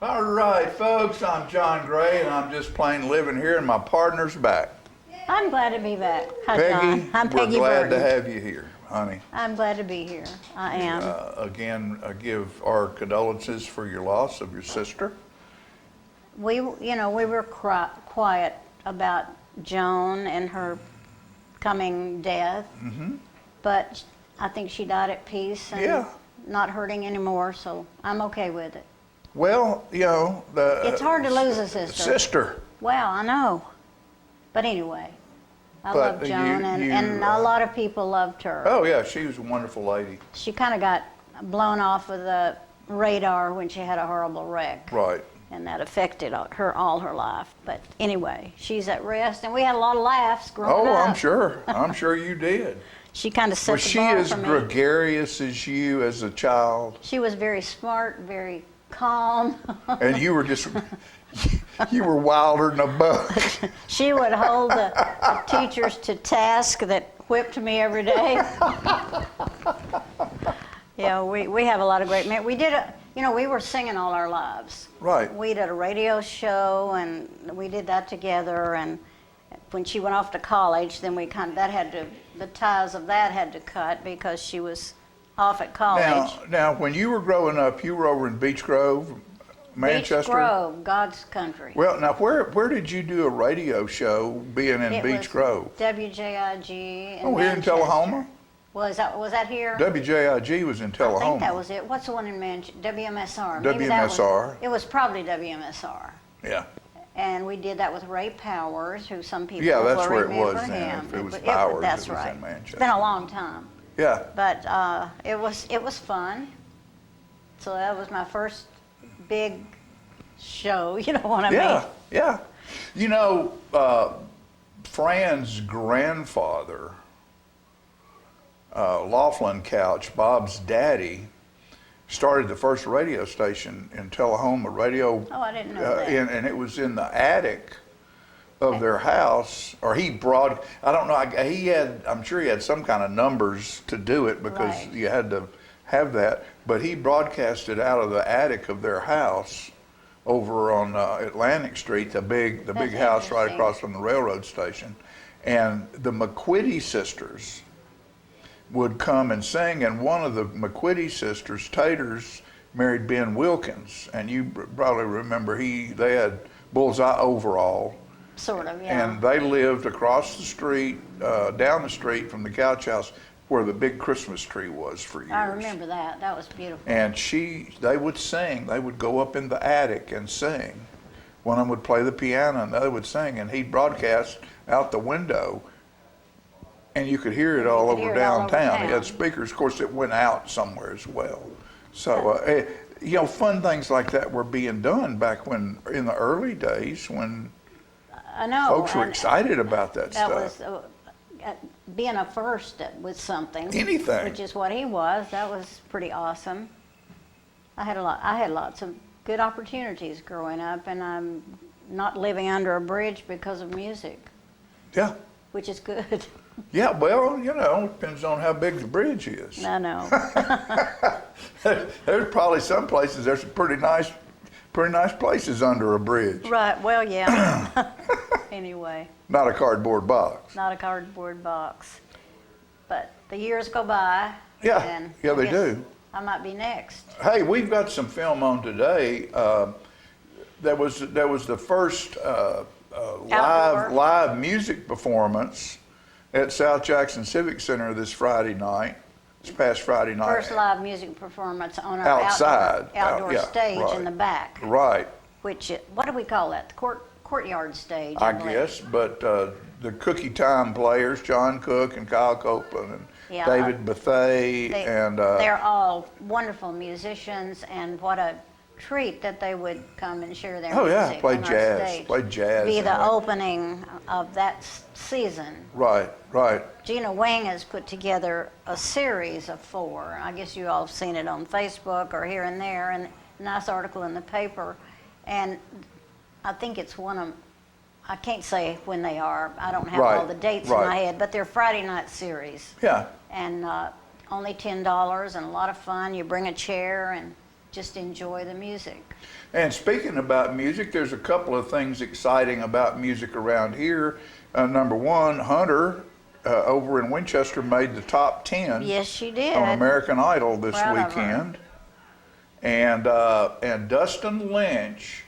All right, folks, I'm John Gray, and I'm just plain living here, and my partner's back. I'm glad to be back. Hi, Peggy, John. I'm we're Peggy glad Burton. to have you here, honey. I'm glad to be here. I am. Again, give our condolences for your loss of your sister. We were quiet about Joan and her coming death, but I think she died at peace and not hurting anymore, so I'm okay with it. Well, It's hard to lose a sister. Sister. Well, I know. But anyway, I love Joan, and a lot of people loved her. Oh, yeah, she was a wonderful lady. She kind of got blown off of the radar when she had a horrible wreck. Right. And that affected her all her life. But anyway, she's at rest, and we had a lot of laughs growing up. Oh, I'm sure. I'm sure you did. She kind of set Was the she bar as for me. gregarious as you as a child? She was very smart, very calm. And you were just, you were wilder than a buck. She would hold the teachers to task that whipped me every day. Yeah, we have a lot of great men. We did we were singing all our lives. Right. We did a radio show, and we did that together. And when she went off to college, then the ties of that had to cut because she was off at college. Now, when you were growing up, you were over in Beech Grove, Manchester? Beech Grove, God's country. Well, now, where did you do a radio show being in Beech Grove? WJIG in Oh, here in Manchester. Tullahoma? Was that here? WJIG was in Tullahoma. I think that was it. What's the one in Manchester? WMSR. WMSR. It was probably WMSR. Yeah. And we did that with Ray Powers, who some people Yeah, will that's where it remember was then. him. If it was Powers, that's it was right. in Manchester. It's been a long time. Yeah. But it was fun. So that was my first big show, you know what I mean? Yeah. Fran's grandfather, Laughlin Couch, Bob's daddy, started the first radio station in Tullahoma, radio. Oh, I didn't know that. And it was in the attic of their house, or I don't know, I'm sure he had some kind of numbers to do it because Right. you had to have that, but he broadcasted out of the attic of their house over on Atlantic Street, the big house right interesting. across from the railroad station. And the McQuitty sisters would come and sing, and one of the McQuitty sisters, Taters, married Ben Wilkins, and you probably remember they had bullseye overall. Sort of, yeah. And they lived across the street, down the street from the Couch House, where the big Christmas tree was for years. I remember that. That was beautiful. And they would sing. They would go up in the attic and sing. One of them would play the piano, and the other would sing, and he'd broadcast out the window, and you could hear it all over downtown. He had speakers. Of course, it went out somewhere as well. So, fun things like that were being done back in the early days when I know. folks were excited about that stuff. That was being a first with something. Anything. Which is what he was. That was pretty awesome. I had lots of good opportunities growing up, and I'm not living under a bridge because of music. Yeah. Which is good. Yeah, well, depends on how big the bridge is. I know. There's probably some places, there's some pretty nice places under a bridge. Right, well, yeah. Anyway. Not a cardboard box. Not a cardboard box. But the years go by. Yeah, and yeah, I they guess do. I might be next. Hey, we've got some film on today. There was the first live music performance at South Jackson Civic Center this past Friday night. First live music performance on our Outside. outdoor stage right. in the back. Right. Which, what do we call that? The courtyard stage, I believe. guess, but the Cookie Time players, John Cook and Kyle Copeland and David Bethay, they're all wonderful musicians, and what a treat that they would come and share their music play on jazz, our stage. play jazz. Be the opening of that season. Right. Gina Wing has put together a series of 4. I guess you all have seen it on Facebook or here and there, and a nice article in the paper. And I think it's one of, I can't say when they are. I don't have all the dates in my head, but they're Friday night series. Yeah. And only $10 and a lot of fun. You bring a chair and just enjoy the music. And speaking about music, there's a couple of things exciting about music around here. Number one, Hunter over in Winchester made the top 10 Yes, she did. on American Idol this Proud of her. weekend. And Dustin Lynch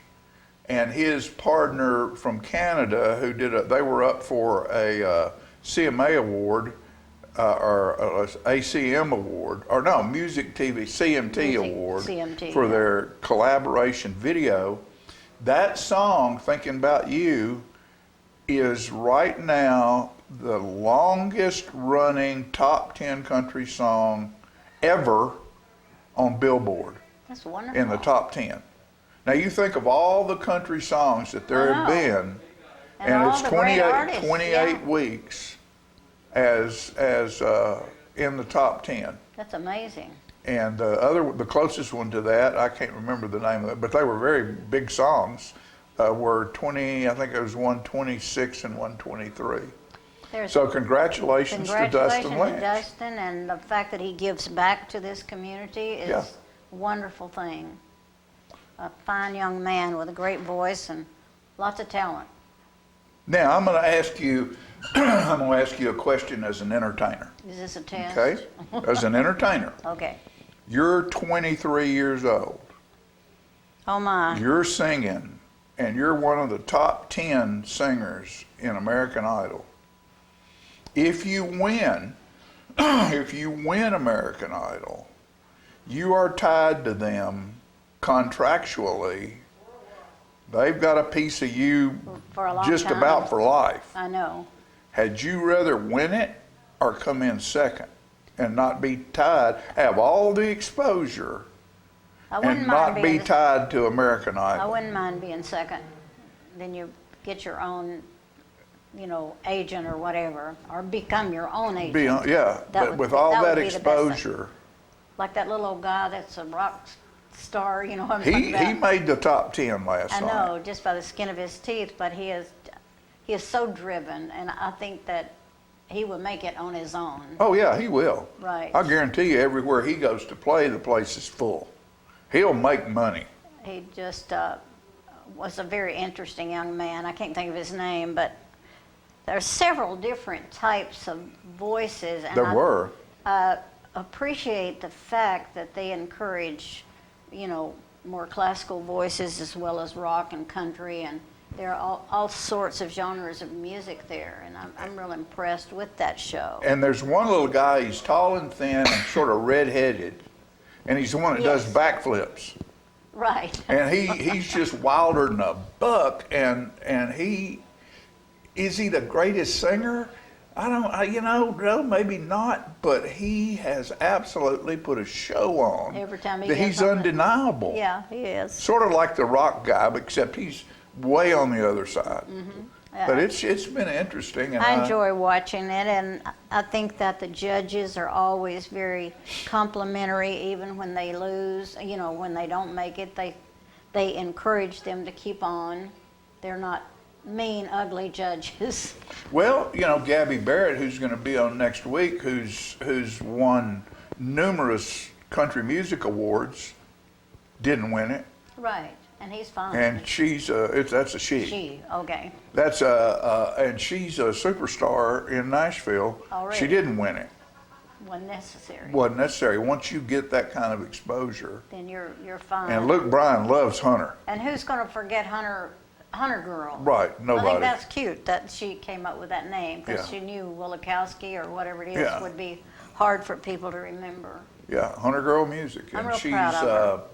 and his partner from Canada, who they were up for a CMA award, or ACM award, or no, Music TV, CMT award CMT, for yeah. their collaboration video. That song, Thinking About You, is right now the longest running top 10 country song ever on Billboard. That's wonderful. In the top 10. Now you think of all the country songs that there have been, and all it's the great 28, artists, 28 yeah. weeks as in the top 10. That's amazing. And the closest one to that, I can't remember the name of it, but they were very big songs, were 20, I think it was 126 and 123. So congratulations to Dustin Lynch. To Dustin, and the fact that he gives back to this community is Yeah. a wonderful thing. A fine young man with a great voice and lots of talent. Now I'm going to ask you, I'm going to ask you a question as an entertainer. Is this a test? Okay, as an entertainer. Okay. You're 23 years old. Oh my. You're singing, and you're one of the top 10 singers in American Idol. If you win, American Idol, you are tied to them contractually. They've got a piece of you For a long just time. about for life. I know. Had you rather win it or come in second and not be tied, have all the exposure I wouldn't and mind not be being tied to American I Idol? wouldn't mind being second. Then you get your own, agent or whatever, or become your own agent. Yeah, but with all that would be the best thing. exposure, Like that little old guy that's a rock star, I'm he talking about. made the top 10 last I night. know, just by the skin of his teeth, but he is so driven, and I think that he would make it on his own. Oh yeah, he will. Right. I guarantee you, everywhere he goes to play, the place is full. He'll make money. He just was a very interesting young man. I can't think of his name, but there are several different types of voices. And There were. I appreciate the fact that they encourage, more classical voices as well as rock and country, and there are all sorts of genres of music there, and I'm real impressed with that show. And there's one little guy, he's tall and thin and sort of red-headed, and he's the one that does Yes. backflips. Right. And he's just wilder than a buck, and is he the greatest singer? No, maybe not, but he has absolutely put a show on. Every time he that gets he's on it. undeniable. Yeah, he is. Sort of like the rock guy, but except he's way on the other side. Yeah. But it's been interesting. And I enjoy watching it, and I think that the judges are always very complimentary, even when they lose. When they don't make it, they encourage them to keep on. They're not mean, ugly judges. Well, Gabby Barrett, who's going to be on next week, who's won numerous country music awards, didn't win it, Right, and he's fine. and she's that's a she. She, okay. That's and she's a superstar in Nashville. Already. She didn't win it. When necessary. Wasn't necessary. Once you get that kind of exposure. Then you're fine. And Luke Bryan loves Hunter. And who's going to forget Hunter Girl? Right, I nobody. think that's cute that she came up with that name, because Yeah. she knew Wilikowski or whatever it is Yeah. would be hard for people to remember. Yeah, Hunter Girl Music. I'm And real she's proud of her.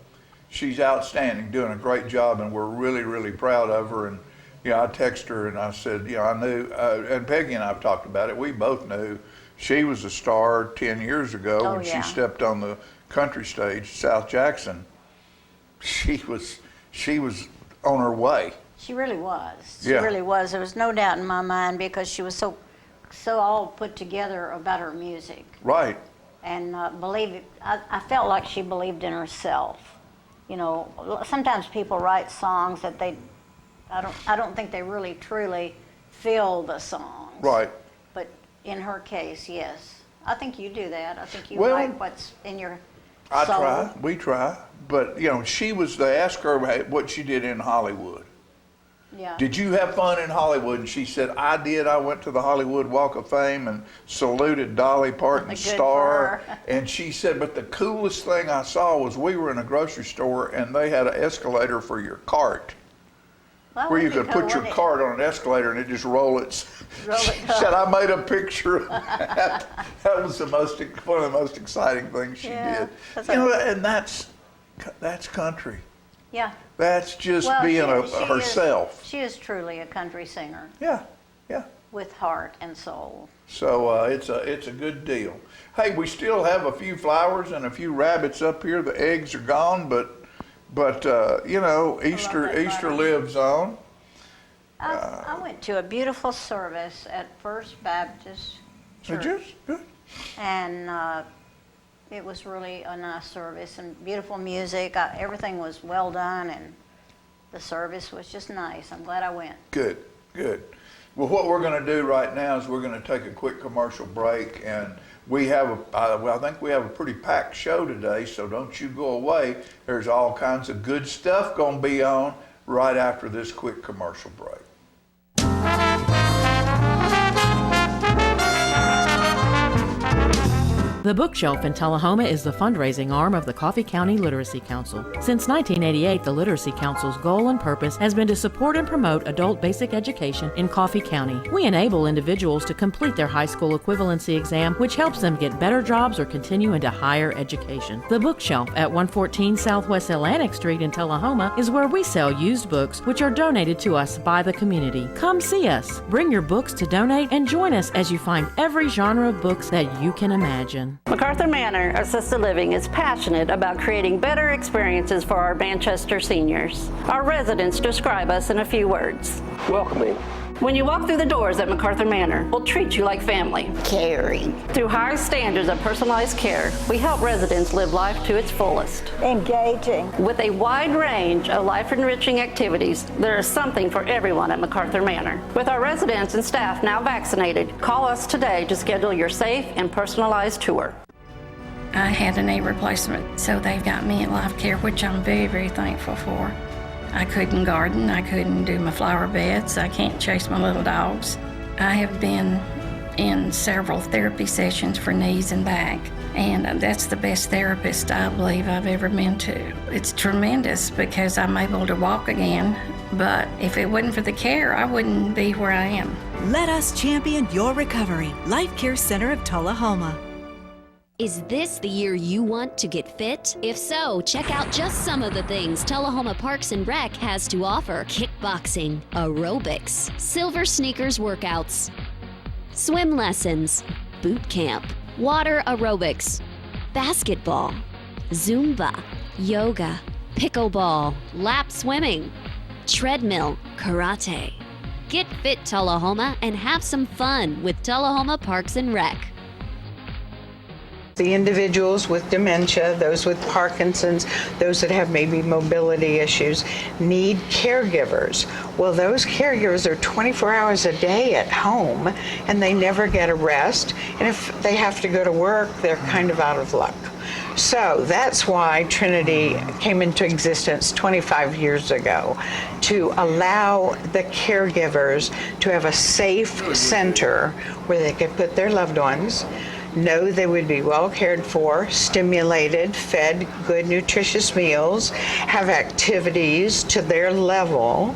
she's outstanding, doing a great job, and we're really, really proud of her. And I texted her and I said, I knew, and Peggy and I've talked about it. We both knew she was a star 10 years ago Oh, when yeah. she stepped on the country stage, South Jackson. She was on her way. She really was. She Yeah. really was. There was no doubt in my mind, because she was so all put together about her music. Right. And I felt like she believed in herself. Sometimes people write songs that I don't think they really truly feel the songs. Right. But in her case, yes. I think you do that. I think you Well- write what's in your I soul. try. We try. But, they asked her what she did in Hollywood. Yeah. Did you have fun in Hollywood? And she said, I did. I went to the Hollywood Walk of Fame and saluted Dolly Parton's star. And she said, but the coolest thing I saw was we were in a grocery store and they had an escalator for your cart. Well, Where you could put your cart on an escalator and it just roll it. She up. said, I made a picture of that. That was one of the most exciting things she did. And that's country. Yeah. That's just being herself. She is truly a country singer. Yeah. With heart and soul. So it's a good deal. Hey, we still have a few flowers and a few rabbits up here. The eggs are gone, but Easter lives on. I went to a beautiful service at First Baptist Church. Did you? Good. And it was really a nice service and beautiful music. Everything was well done and the service was just nice. I'm glad I went. Good. Well, what we're going to do right now is we're going to take a quick commercial break, and I think we have a pretty packed show today, so don't you go away. There's all kinds of good stuff going to be on right after this quick commercial break. The Bookshelf in Tullahoma is the fundraising arm of the Coffee County Literacy Council. Since 1988, the Literacy Council's goal and purpose has been to support and promote adult basic education in Coffee County. We enable individuals to complete their high school equivalency exam, which helps them get better jobs or continue into higher education. The Bookshelf at 114 Southwest Atlantic Street in Tullahoma is where we sell used books, which are donated to us by the community. Come see us, bring your books to donate, and join us as you find every genre of books that you can imagine. Macarthur Manor Assisted Living is passionate about creating better experiences for our Manchester seniors. Our residents describe us in a few words. Welcoming. When you walk through the doors at Macarthur Manor, we'll treat you like family. Caring. Through high standards of personalized care, we help residents live life to its fullest. Engaging. With a wide range of life-enriching activities, there is something for everyone at Macarthur Manor. With our residents and staff now vaccinated, call us today to schedule your safe and personalized tour. I had a knee replacement, so they've got me in life care, which I'm very, very thankful for. I couldn't garden, I couldn't do my flower beds, I can't chase my little dogs. I have been in several therapy sessions for knees and back, and that's the best therapist I believe I've ever been to. It's tremendous because I'm able to walk again, but if it wasn't for the care, I wouldn't be where I am. Let us champion your recovery. Life Care Center of Tullahoma. Is this the year you want to get fit? If so, check out just some of the things Tullahoma Parks and Rec has to offer. Kickboxing, aerobics, silver sneakers workouts, swim lessons, boot camp, water aerobics, basketball, Zumba, yoga, pickleball, lap swimming, treadmill, karate. Get fit, Tullahoma, and have some fun with Tullahoma Parks and Rec. The individuals with dementia, those with Parkinson's, those that have maybe mobility issues, need caregivers. Well, those caregivers are 24 hours a day at home, and they never get a rest. And if they have to go to work, they're kind of out of luck. So that's why Trinity came into existence 25 years ago, to allow the caregivers to have a safe center where they could put their loved ones, know they would be well cared for, stimulated, fed good nutritious meals, have activities to their level,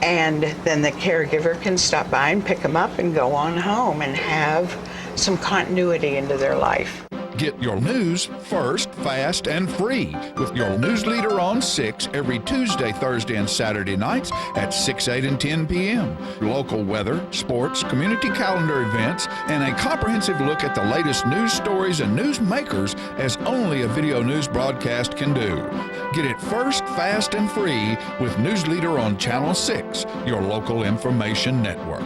and then the caregiver can stop by and pick them up and go on home and have some continuity into their life. Get your news first, fast, and free with your news leader on 6 every Tuesday, Thursday, and Saturday nights at 6, 8, and 10 p.m. Local weather, sports, community calendar events, and a comprehensive look at the latest news stories and news makers as only a video news broadcast can do. Get it first, fast, and free with News Leader on Channel 6, your local information network.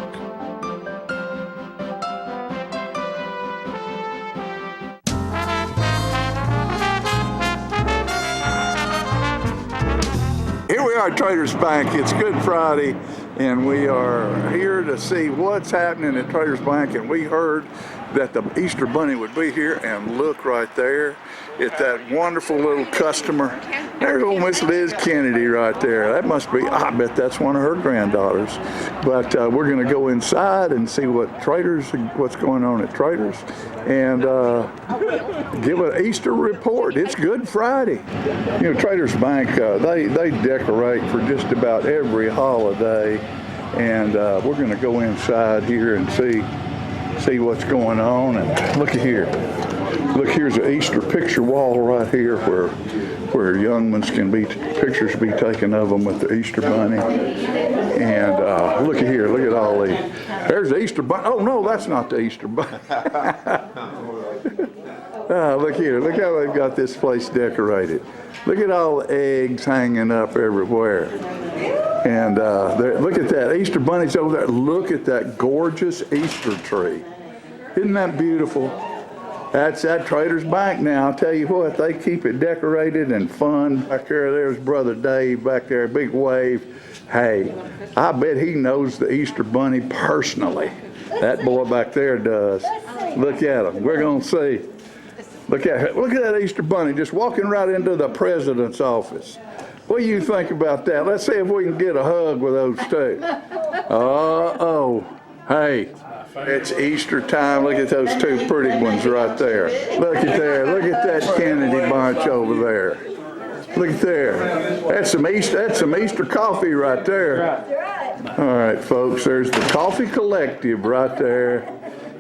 Here we are at Traders Bank. It's Good Friday. and we are here to see what's happening at Traders Bank, and we heard that the Easter Bunny would be here, and look right there at that wonderful little customer. There's old Miss Liz Kennedy right there. That must be, I bet that's one of her granddaughters. But we're going to go inside and see what's going on at Traders, and give an Easter report. It's Good Friday. You know, Traders Bank, they decorate for just about every holiday, and we're going to go inside here and see what's going on. And look at here. Look, here's an Easter picture wall right here where young ones can pictures be taken of them with the Easter Bunny. And look at here, look at all these. There's the Easter Bunny. Oh no, that's not the Easter Bunny. Look here, look how they've got this place decorated. Look at all the eggs hanging up everywhere. And look at that, Easter Bunny's over there. Look at that gorgeous Easter tree. Isn't that beautiful? That's at Traders Bank now. I'll tell you what, they keep it decorated and fun. Back there's Brother Dave back there, big wave. Hey, I bet he knows the Easter Bunny personally. That boy back there does. Look at him. We're going to see. Look at that Easter Bunny just walking right into the president's office. What do you think about that? Let's see if we can get a hug with those two. Uh-oh. Hey. It's Easter time. Look at those two pretty ones right there. Look at there. Look at that Kennedy bunch over there. Look at there. That's some Easter coffee right there. All right, folks. There's the Coffee Collective right there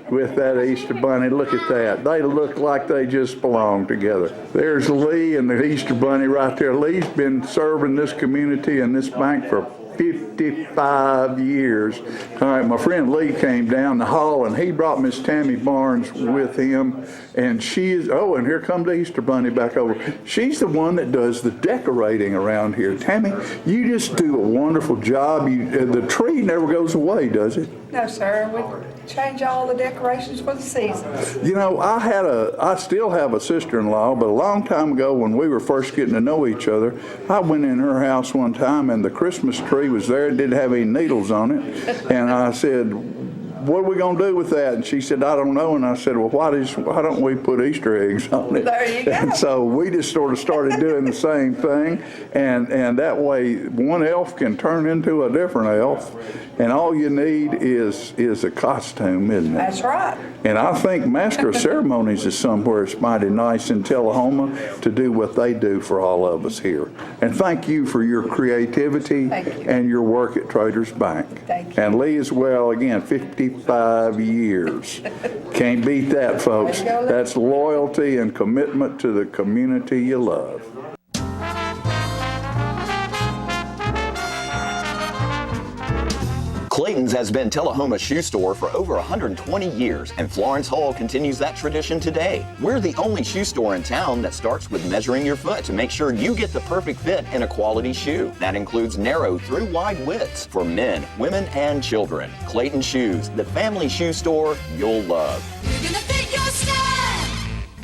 with that Easter Bunny. Look at that. They look like they just belong together. There's Lee and the Easter Bunny right there. Lee's been serving this community and this bank for 55 years. All right, my friend Lee came down the hall and he brought Miss Tammy Barnes with him, and and here comes the Easter Bunny back over. She's the one that does the decorating around here. Tammy, you just do a wonderful job. The tree never goes away, does it? No, sir. We change all the decorations for the season. You know, I still have a sister-in-law, but a long time ago when we were first getting to know each other, I went in her house one time and the Christmas tree was there. It didn't have any needles on it. And I said, what are we going to do with that? And she said, I don't know. And I said, well, why don't we put Easter eggs on it? There you go. And so we just sort of started doing the same thing. And that way one elf can turn into a different elf. And all you need is a costume, isn't it? That's right. And I think Master of Ceremonies is somewhere it's mighty nice in Tullahoma to do what they do for all of us here. And thank you for your creativity and your work at Traders Bank. Thank you. And Lee as well, again, 55 years. Can't beat that, folks. That's loyalty and commitment to the community you love. Clayton's has been Tullahoma's shoe store for over 120 years, and Florence Hall continues that tradition today. We're the only shoe store in town that starts with measuring your foot to make sure you get the perfect fit in a quality shoe. That includes narrow through wide widths for men, women, and children. Clayton Shoes, the family shoe store you'll love. We're gonna fit your style.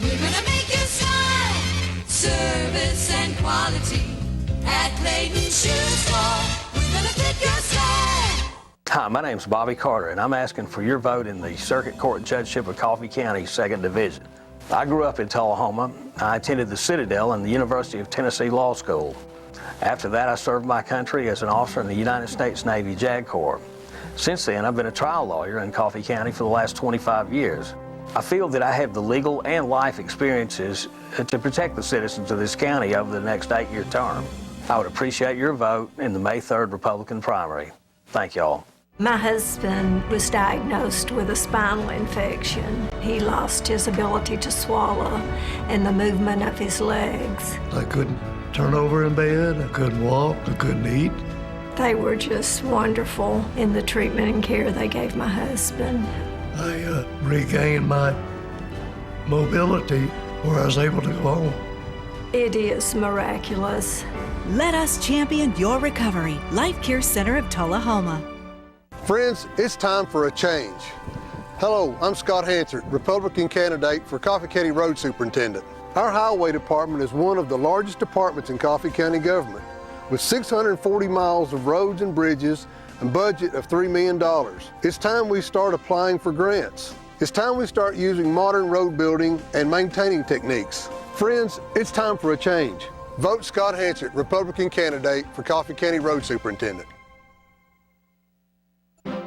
We're gonna make you smile. Service and quality at Clayton Shoe Store. We're gonna fit your style. Hi, my name's Bobby Carter, and I'm asking for your vote in the Circuit Court Judgeship of Coffee County, 2nd Division. I grew up in Tullahoma. I attended the Citadel and the University of Tennessee Law School. After that, I served my country as an officer in the United States Navy JAG Corps. Since then, I've been a trial lawyer in Coffee County for the last 25 years. I feel that I have the legal and life experiences to protect the citizens of this county over the next 8-year term. I would appreciate your vote in the May 3rd Republican primary. Thank y'all. My husband was diagnosed with a spinal infection. He lost his ability to swallow and the movement of his legs. I couldn't turn over in bed, I couldn't walk, I couldn't eat. They were just wonderful in the treatment and care they gave my husband. I regained my mobility where I was able to go home. It is miraculous. Let us champion your recovery. Life Care Center of Tullahoma. Friends, it's time for a change. Hello, I'm Scott Hansard, Republican candidate for Coffee County Road Superintendent. Our highway department is one of the largest departments in Coffee County government, with 640 miles of roads and bridges, and budget of $3 million. It's time we start applying for grants. It's time we start using modern road building and maintaining techniques. Friends, it's time for a change. Vote Scott Hansett, Republican candidate for Coffee County Road Superintendent.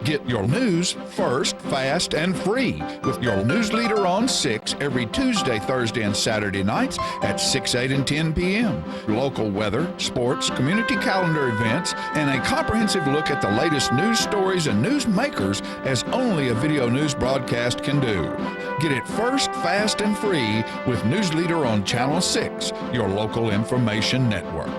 Get your news first, fast, and free with your news leader on 6 every Tuesday, Thursday, and Saturday nights at 6, 8, and 10 p.m. Local weather, sports, community calendar events, and a comprehensive look at the latest news stories and news makers as only a video news broadcast can do. Get it first, fast, and free with News Leader on Channel 6, your local information network.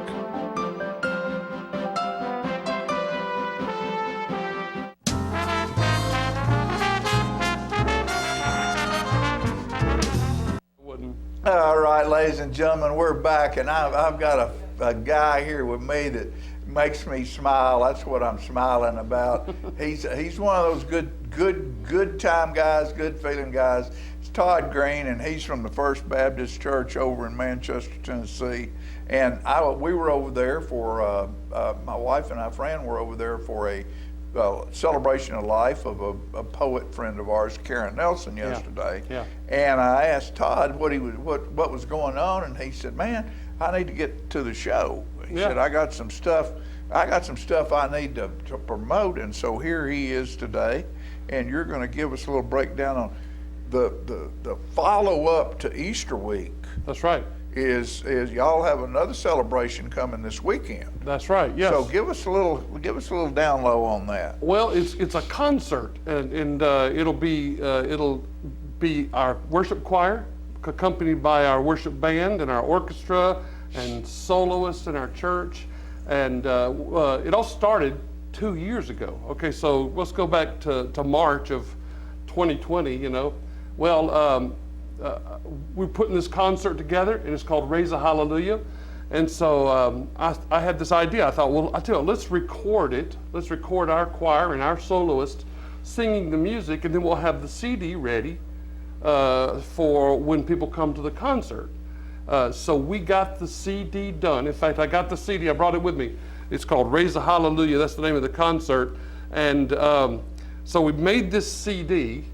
All right, ladies and gentlemen, we're back, and I've got a guy here with me that makes me smile. That's what I'm smiling about. He's one of those good time guys, good feeling guys. It's Todd Green, and he's from the First Baptist Church over in Manchester, Tennessee. And we were over there for my wife and our friend were over there for a celebration of life of a poet friend of ours, Karen Nelson, yesterday. Yeah. And I asked Todd what was going on, and he said, "Man, I need to get to the show." He said, "I got some stuff I need to promote," and so here he is today, and you're going to give us a little breakdown on the follow up to Easter week. That's right. Is y'all have another celebration coming this weekend? That's right. Yes. So give us a little down low on that. Well, it's a concert, and it'll be our worship choir, accompanied by our worship band and our orchestra and soloists in our church, and it all started 2 years ago. Okay, so let's go back to March of 2020. Well. We're putting this concert together, and it's called Raise a Hallelujah. And so I had this idea. I thought, well, I tell you, let's record it. Let's record our choir and our soloist singing the music, and then we'll have the CD ready for when people come to the concert. So we got the CD done. In fact, I got the CD. I brought it with me. It's called Raise a Hallelujah. That's the name of the concert. And so we made this CD.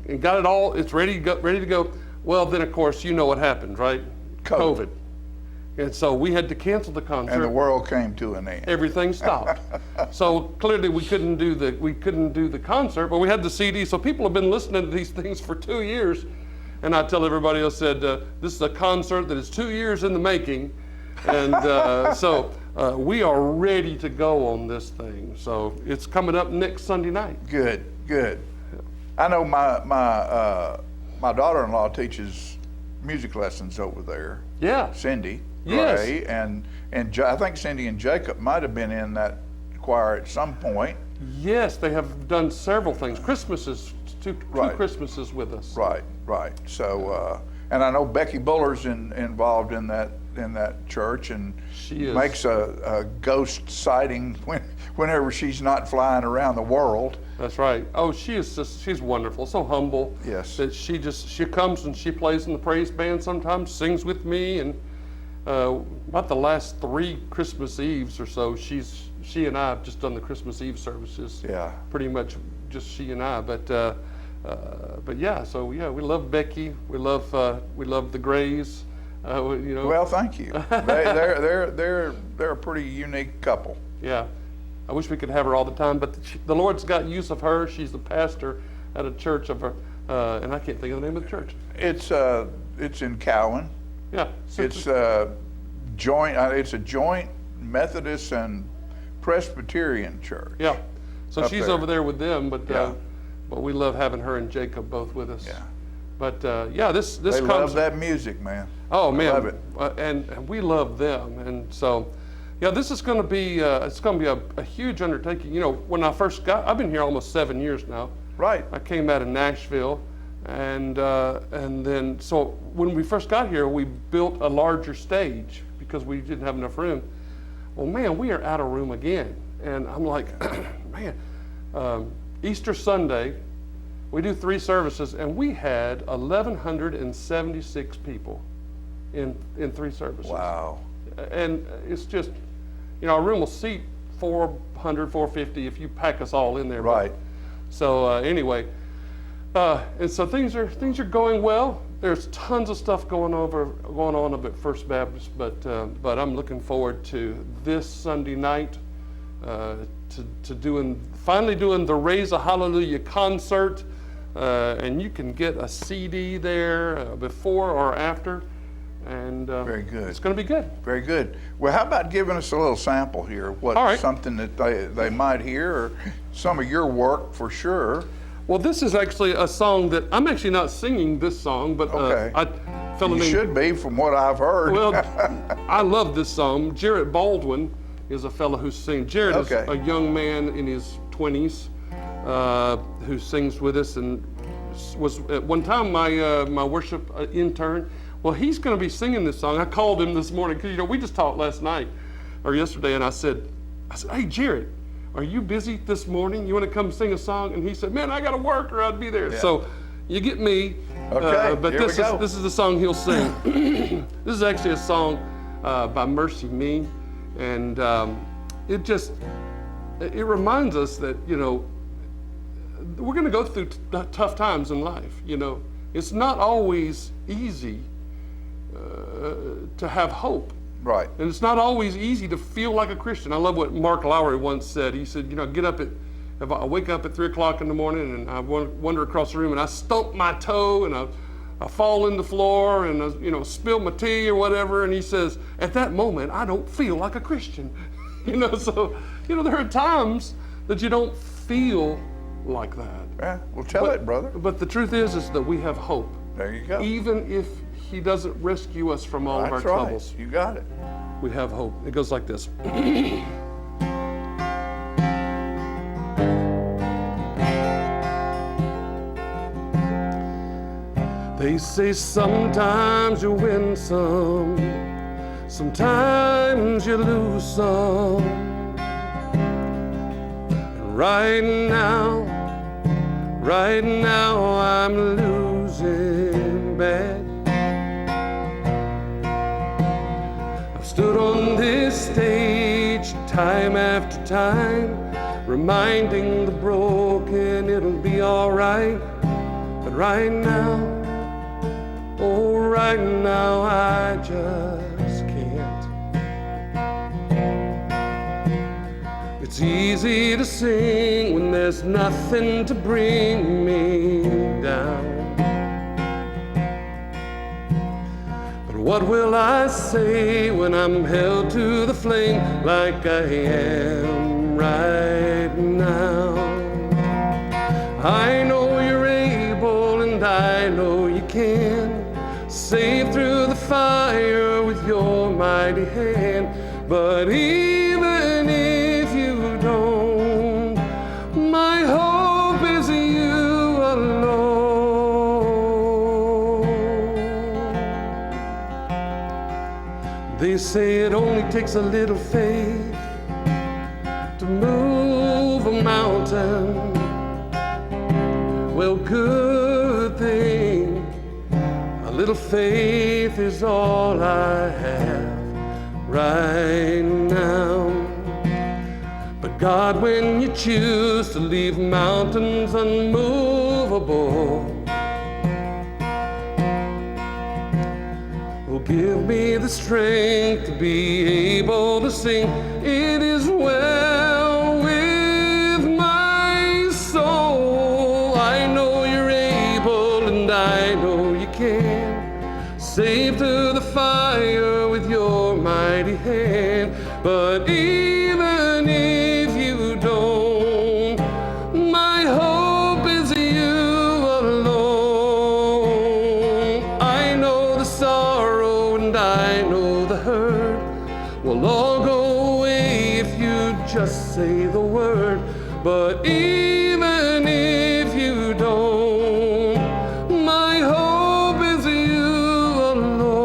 And got it all, it's ready to go. Well, then of course, you know what happened, right? COVID. And so we had to cancel the concert. And the world came to an end. Everything stopped. So clearly we couldn't do the concert, but we had the CD. So people have been listening to these things for 2 years. And I tell everybody else, said, this is a concert that is 2 years in the making. And so we are ready to go on this thing. So it's coming up next Sunday night. Good. I know my daughter-in-law teaches music lessons over there. Yeah. Cindy Yes. Gray, and I think Cindy and Jacob might have been in that choir at some point. Yes, they have done several things. Christmases, two Christmases with us. Right. So, and I know Becky Buller's involved in that church, and she makes a ghost sighting whenever she's not flying around the world. That's right. Oh, she's wonderful, so humble. Yes. That she comes and she plays in the praise band sometimes, sings with me, and about the last 3 Christmas Eves or so, she and I have just done the Christmas Eve services. Yeah. Pretty much just she and I, but yeah. So yeah, we love Becky. We love the Grays. Well, thank you. They're a pretty unique couple. Yeah. I wish we could have her all the time, but the Lord's got use of her. She's the pastor at a church of her, and I can't think of the name of the church. It's in Cowan. Yeah. It's a joint Methodist and Presbyterian church. Yeah. So she's there. over there with them, but we love having her and Jacob both with us. Yeah. But this they love that music, man. Oh man, love it. And we love them, and so. Yeah, this is going to be a huge undertaking. When I first I've been here almost 7 years now. Right. I came out of Nashville, and then so when we first got here, we built a larger stage because we didn't have enough room. Well, man, we are out of room again, and I'm like, man, Easter Sunday, we do 3 services, and we had 1,176 people in 3 services. Wow. And it's just, our room will seat 400, 450 if you pack us all in there. Right. So anyway, and so things are going well. There's tons of stuff going on up at First Baptist, but I'm looking forward to this Sunday night to finally doing the Raise a Hallelujah concert, and you can get a CD there before or after, and very good. It's going to be good. Very good. Well, how about giving us a little sample here? Something that they might hear, or some of your work for sure. Well, this is actually a song that I'm actually not singing this song, but you should be, from what I've heard. Well, I love this song. Jared Baldwin is a fellow who sings. Jared is a young man in his 20s who sings with us, and was at one time my worship intern. Well, he's going to be singing this song. I called him this morning because we just talked last night or yesterday, and I said, "Hey, Jared, are you busy this morning? You want to come sing a song?" And he said, "Man, I got to work or I'd be there." Yeah. So you get me. Okay, but this is the song he'll sing. This is actually a song by Mercy Me, and it reminds us that we're going to go through tough times in life. It's not always easy to have hope. Right. And it's not always easy to feel like a Christian. I love what Mark Lowry once said. He said, I wake up at 3 o'clock in the morning and I wander across the room and I stump my toe and I fall in the floor and I spill my tea or whatever. And he says, at that moment, I don't feel like a Christian. So there are times that you don't feel like that. Yeah, well, tell it, brother. But the truth is that we have hope. There you go. Even if he doesn't rescue us from all of our troubles. You got it. We have hope. It goes like this. They say sometimes you win some, sometimes you lose some. And right now I'm losing bad. I've stood on this stage time after time, reminding the broken it'll be all right. But right now, I just can't. It's easy to sing when there's nothing to bring me down. But what will I say when I'm held to the flame like I am right now? I know you're able and I know you can save through the fire with your mighty hand. But even if you don't, my hope is in you alone. They say it only takes a little faith to move a mountain. Well, good thing, a little faith is all I have right now. But God, when you choose to leave mountains unmovable, will give me the strength to be able to sing, it is well with my soul. I know you're able and I know you can save to the fire with your mighty hand. But even if you don't, my hope is in you alone. I know the sorrow and I know the hurt will all go away if you just say the word. But even if you don't, my hope is in you alone.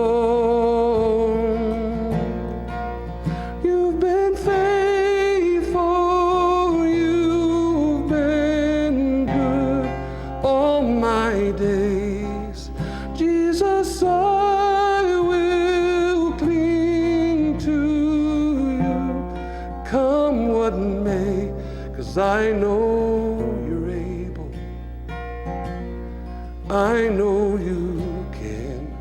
You've been faithful, you've been good all my days. Jesus, I will cling to you. Come come what may, 'cause I know you're able. I know you can.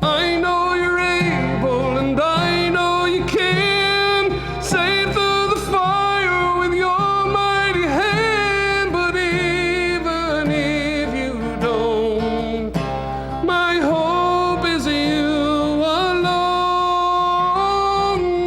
I know you're able, and I know you can. Sail through the fire with your mighty hand. But even if you don't, my hope is you alone.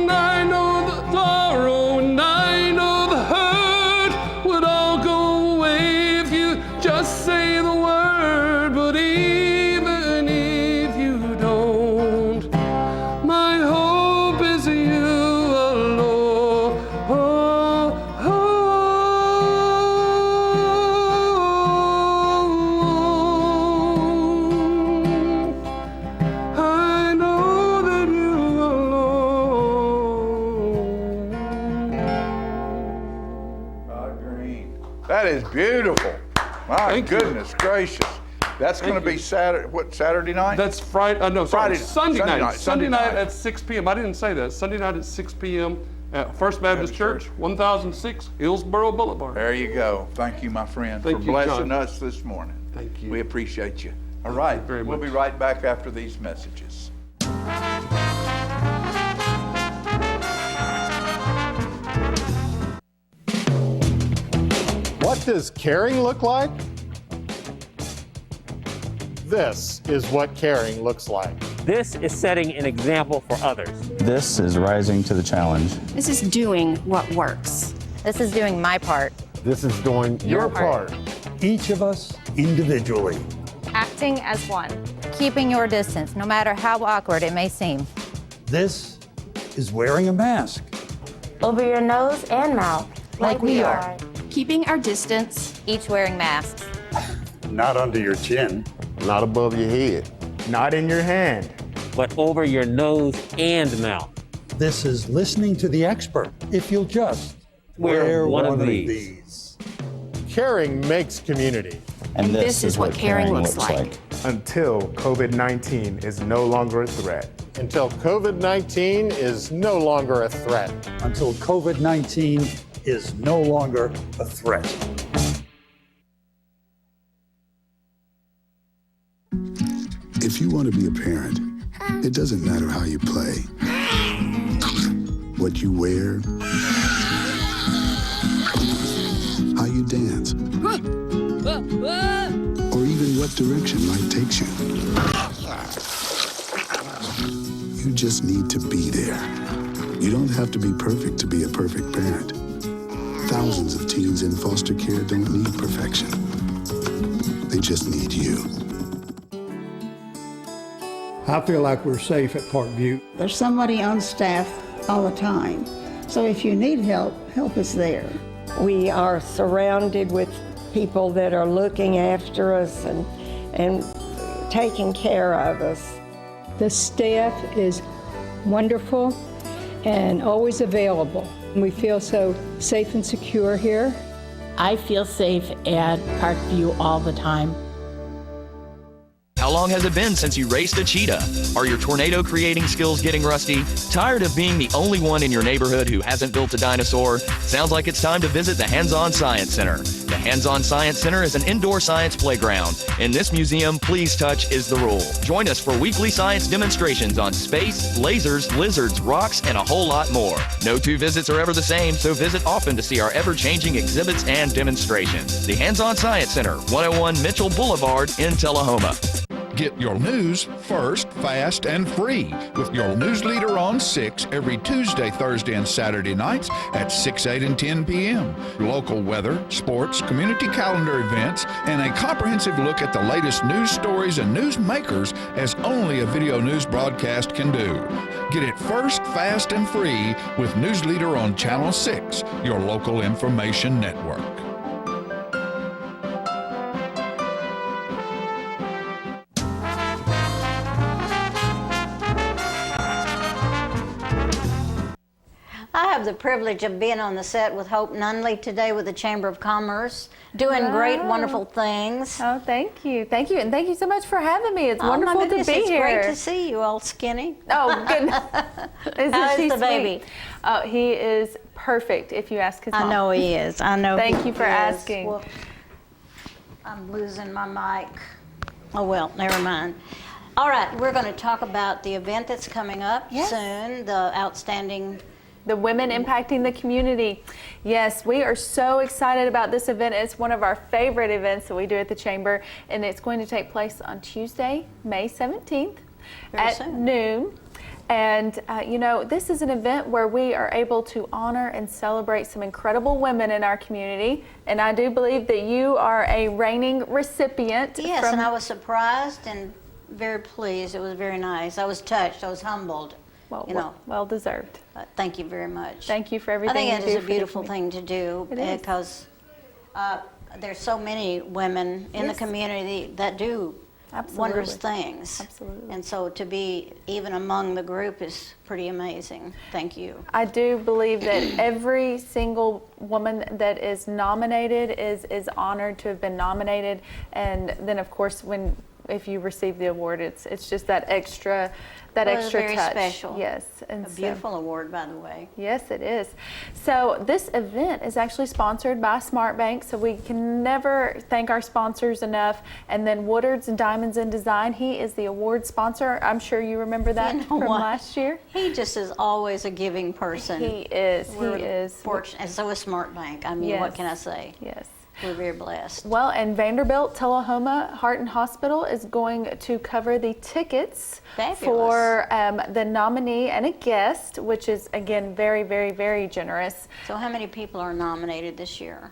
I know the sorrow and I know the hurt would all go away if you just say the word. But even if you don't, my hope is you alone. I know that you alone. Todd Green. That is beautiful. My Thank you. goodness gracious. That's going to be Saturday night? That's Friday. No, sorry, Friday. Sunday night. Sunday Sunday night night. at 6 p.m. I didn't say that. Sunday night at 6 p.m. at First Baptist Church, 1006 Hillsborough Boulevard. There you go. Thank you, my friend, Thank for you, blessing John. us this morning. Thank you. We appreciate you. All right. very We'll much. be right back after these messages. What does caring look like? This is what caring looks like. This is setting an example for others. This is rising to the challenge. This is doing what works. This is doing my part. This is doing your part. Each of us individually. Acting as one. Keeping your distance, no matter how awkward it may seem. This is wearing a mask. Over your nose and mouth, like we are. Keeping our distance. Each wearing masks. Not under your chin. Not above your head. Not in your hand, but over your nose and mouth. This is listening to the expert. If you'll just Wear one of these. Caring makes community. And this is what caring looks like. Until COVID-19 is no longer a threat. Until COVID-19 is no longer a threat. Until COVID-19 is no longer a threat. If you want to be a parent, it doesn't matter how you play, what you wear, how you dance, or even what direction life takes you. You just need to be there. You don't have to be perfect to be a perfect parent. Thousands of teens in foster care don't need perfection. They just need you. I feel like we're safe at Parkview. There's somebody on staff all the time. So if you need help, help is there. We are surrounded with people that are looking after us and taking care of us. The staff is wonderful and always available. We feel so safe and secure here. I feel safe at Parkview all the time. How long has it been since you raced a cheetah? Are your tornado creating skills getting rusty? Tired of being the only one in your neighborhood who hasn't built a dinosaur? Sounds like it's time to visit the Hands-On Science Center. The Hands-On Science Center is an indoor science playground. In this museum, please touch is the rule. Join us for weekly science demonstrations on space, lasers, lizards, rocks, and a whole lot more. No two visits are ever the same, so visit often to see our ever-changing exhibits and demonstrations. The Hands-On Science Center, 101 Mitchell Boulevard in Tullahoma. Get your news first, fast, and free with your news leader on 6 every Tuesday, Thursday, and Saturday nights at 6, 8, and 10 p.m. Local weather, sports, community calendar events, and a comprehensive look at the latest news stories and news makers as only a video news broadcast can do. Get it first, fast, and free with News Leader on Channel 6, your local information network. I have the privilege of being on the set with Hope Nunley today with the Chamber of Commerce, doing great, wonderful things. Oh, thank you. Thank you. And thank you so much for having me. It's wonderful my goodness, to be it's here. It's great to see you all skinny. Oh, goodness. How is the baby? Oh, he is perfect, if you ask his mom. I know he is. I know Thank you for asking. Well, I'm losing my mic. Oh, well, never mind. All right, we're going to talk about the event that's coming up soon, the outstanding... The Women Impacting the Community. Yes, we are so excited about this event. It's one of our favorite events that we do at the Chamber, and it's going to take place on Tuesday, May 17th at noon. And, you know, this is an event where we are able to honor and celebrate some incredible women in our community. And I do believe that you are a reigning recipient. Yes, and I was surprised and very pleased. It was very nice. I was touched. I was humbled. Well, well deserved. Thank you very much. Thank you for everything I think you do it is a beautiful thing to do because there's so many women in the community that do wondrous things. Absolutely. And so to be even among the group is pretty amazing. Thank you. I do believe that every single woman that is nominated is honored to have been nominated, and then of course if you receive the award, it's just that extra very touch. Special. Yes, and a beautiful award, by the way. Yes, it is. So this event is actually sponsored by Smart Bank, so we can never thank our sponsors enough. And then Woodard's Diamonds and Design, he is the award sponsor. I'm sure you remember that from last year. He just is always a giving person. He is. We're he is. Fortunate, and so is Smart Bank. I mean, what can I say? Yes. We're very blessed. Well, and Vanderbilt Tullahoma Heart and Hospital is going to cover the tickets for the nominee and a guest, which is, again, very, very, very generous. So how many people are nominated this year?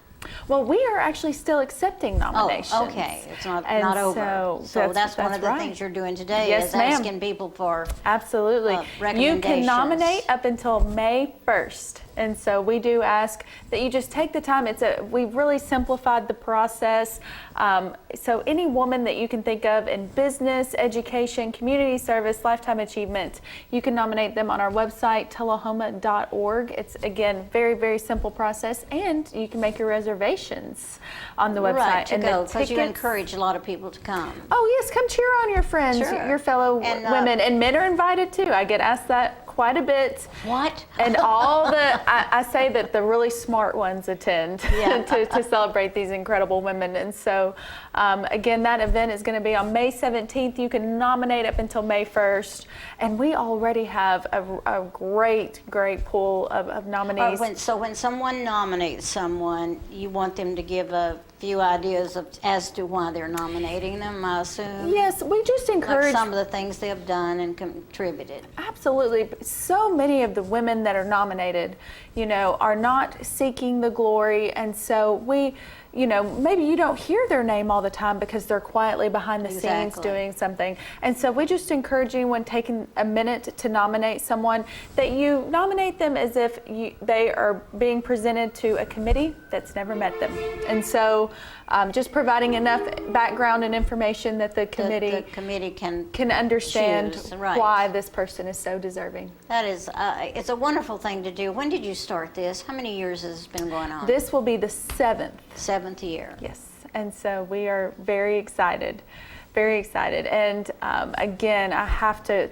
Well, we are actually still accepting nominations. Oh, okay. It's not over. So that's one of the things you're doing today is asking people for recommendations. You can nominate up until May 1st. And so we do ask that you just take the time. We've really simplified the process. So any woman that you can think of in business, education, community service, lifetime achievement, you can nominate them on our website, tullahoma.org. It's, again, very, very simple process. And you can make your reservations on the website. Right, to go, because you encourage a lot of people to come. Oh, yes, come cheer on your friends, your fellow women. And men are invited, too. I get asked that quite a bit. What? And all I say that the really smart ones attend to celebrate these incredible women. And so, again, that event is going to be on May 17th. You can nominate up until May 1st. And we already have a great, great pool of nominees. So when someone nominates someone, you want them to give a few ideas as to why they're nominating them, I assume? Yes, we just encourage... Like some of the things they have done and contributed. Absolutely. So many of the women that are nominated, you know, are not seeking the glory. And so we, you know, maybe you don't hear their name all the time because they're quietly behind the scenes doing something. And so we just encourage anyone taking a minute to nominate someone, that you nominate them as if they are being presented to a committee that's never met them. And so just providing enough background and information that the committee can understand why this person is so deserving. That is, it's a wonderful thing to do. When did you start this? How many years has this been going on? This will be the seventh year. Yes, and so we are very excited. Very excited. And again, I have to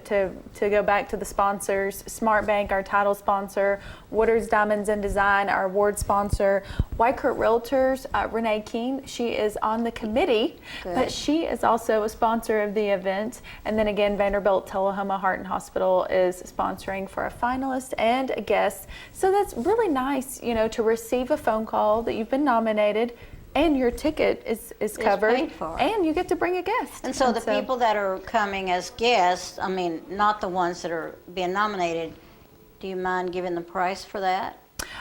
go back to the sponsors. Smart Bank, our title sponsor, Woodard's Diamonds and Design, our award sponsor, Wycott Realtors, Renee King, she is on the committee, but she is also a sponsor of the event. And then again, Vanderbilt Tullahoma Heart and Hospital is sponsoring for a finalist and a guest. So that's really nice, you know, to receive a phone call that you've been nominated, and your ticket is covered, paid for. And you get to bring a guest. And so the people that are coming as guests, I mean, not the ones that are being nominated, do you mind giving the price for that?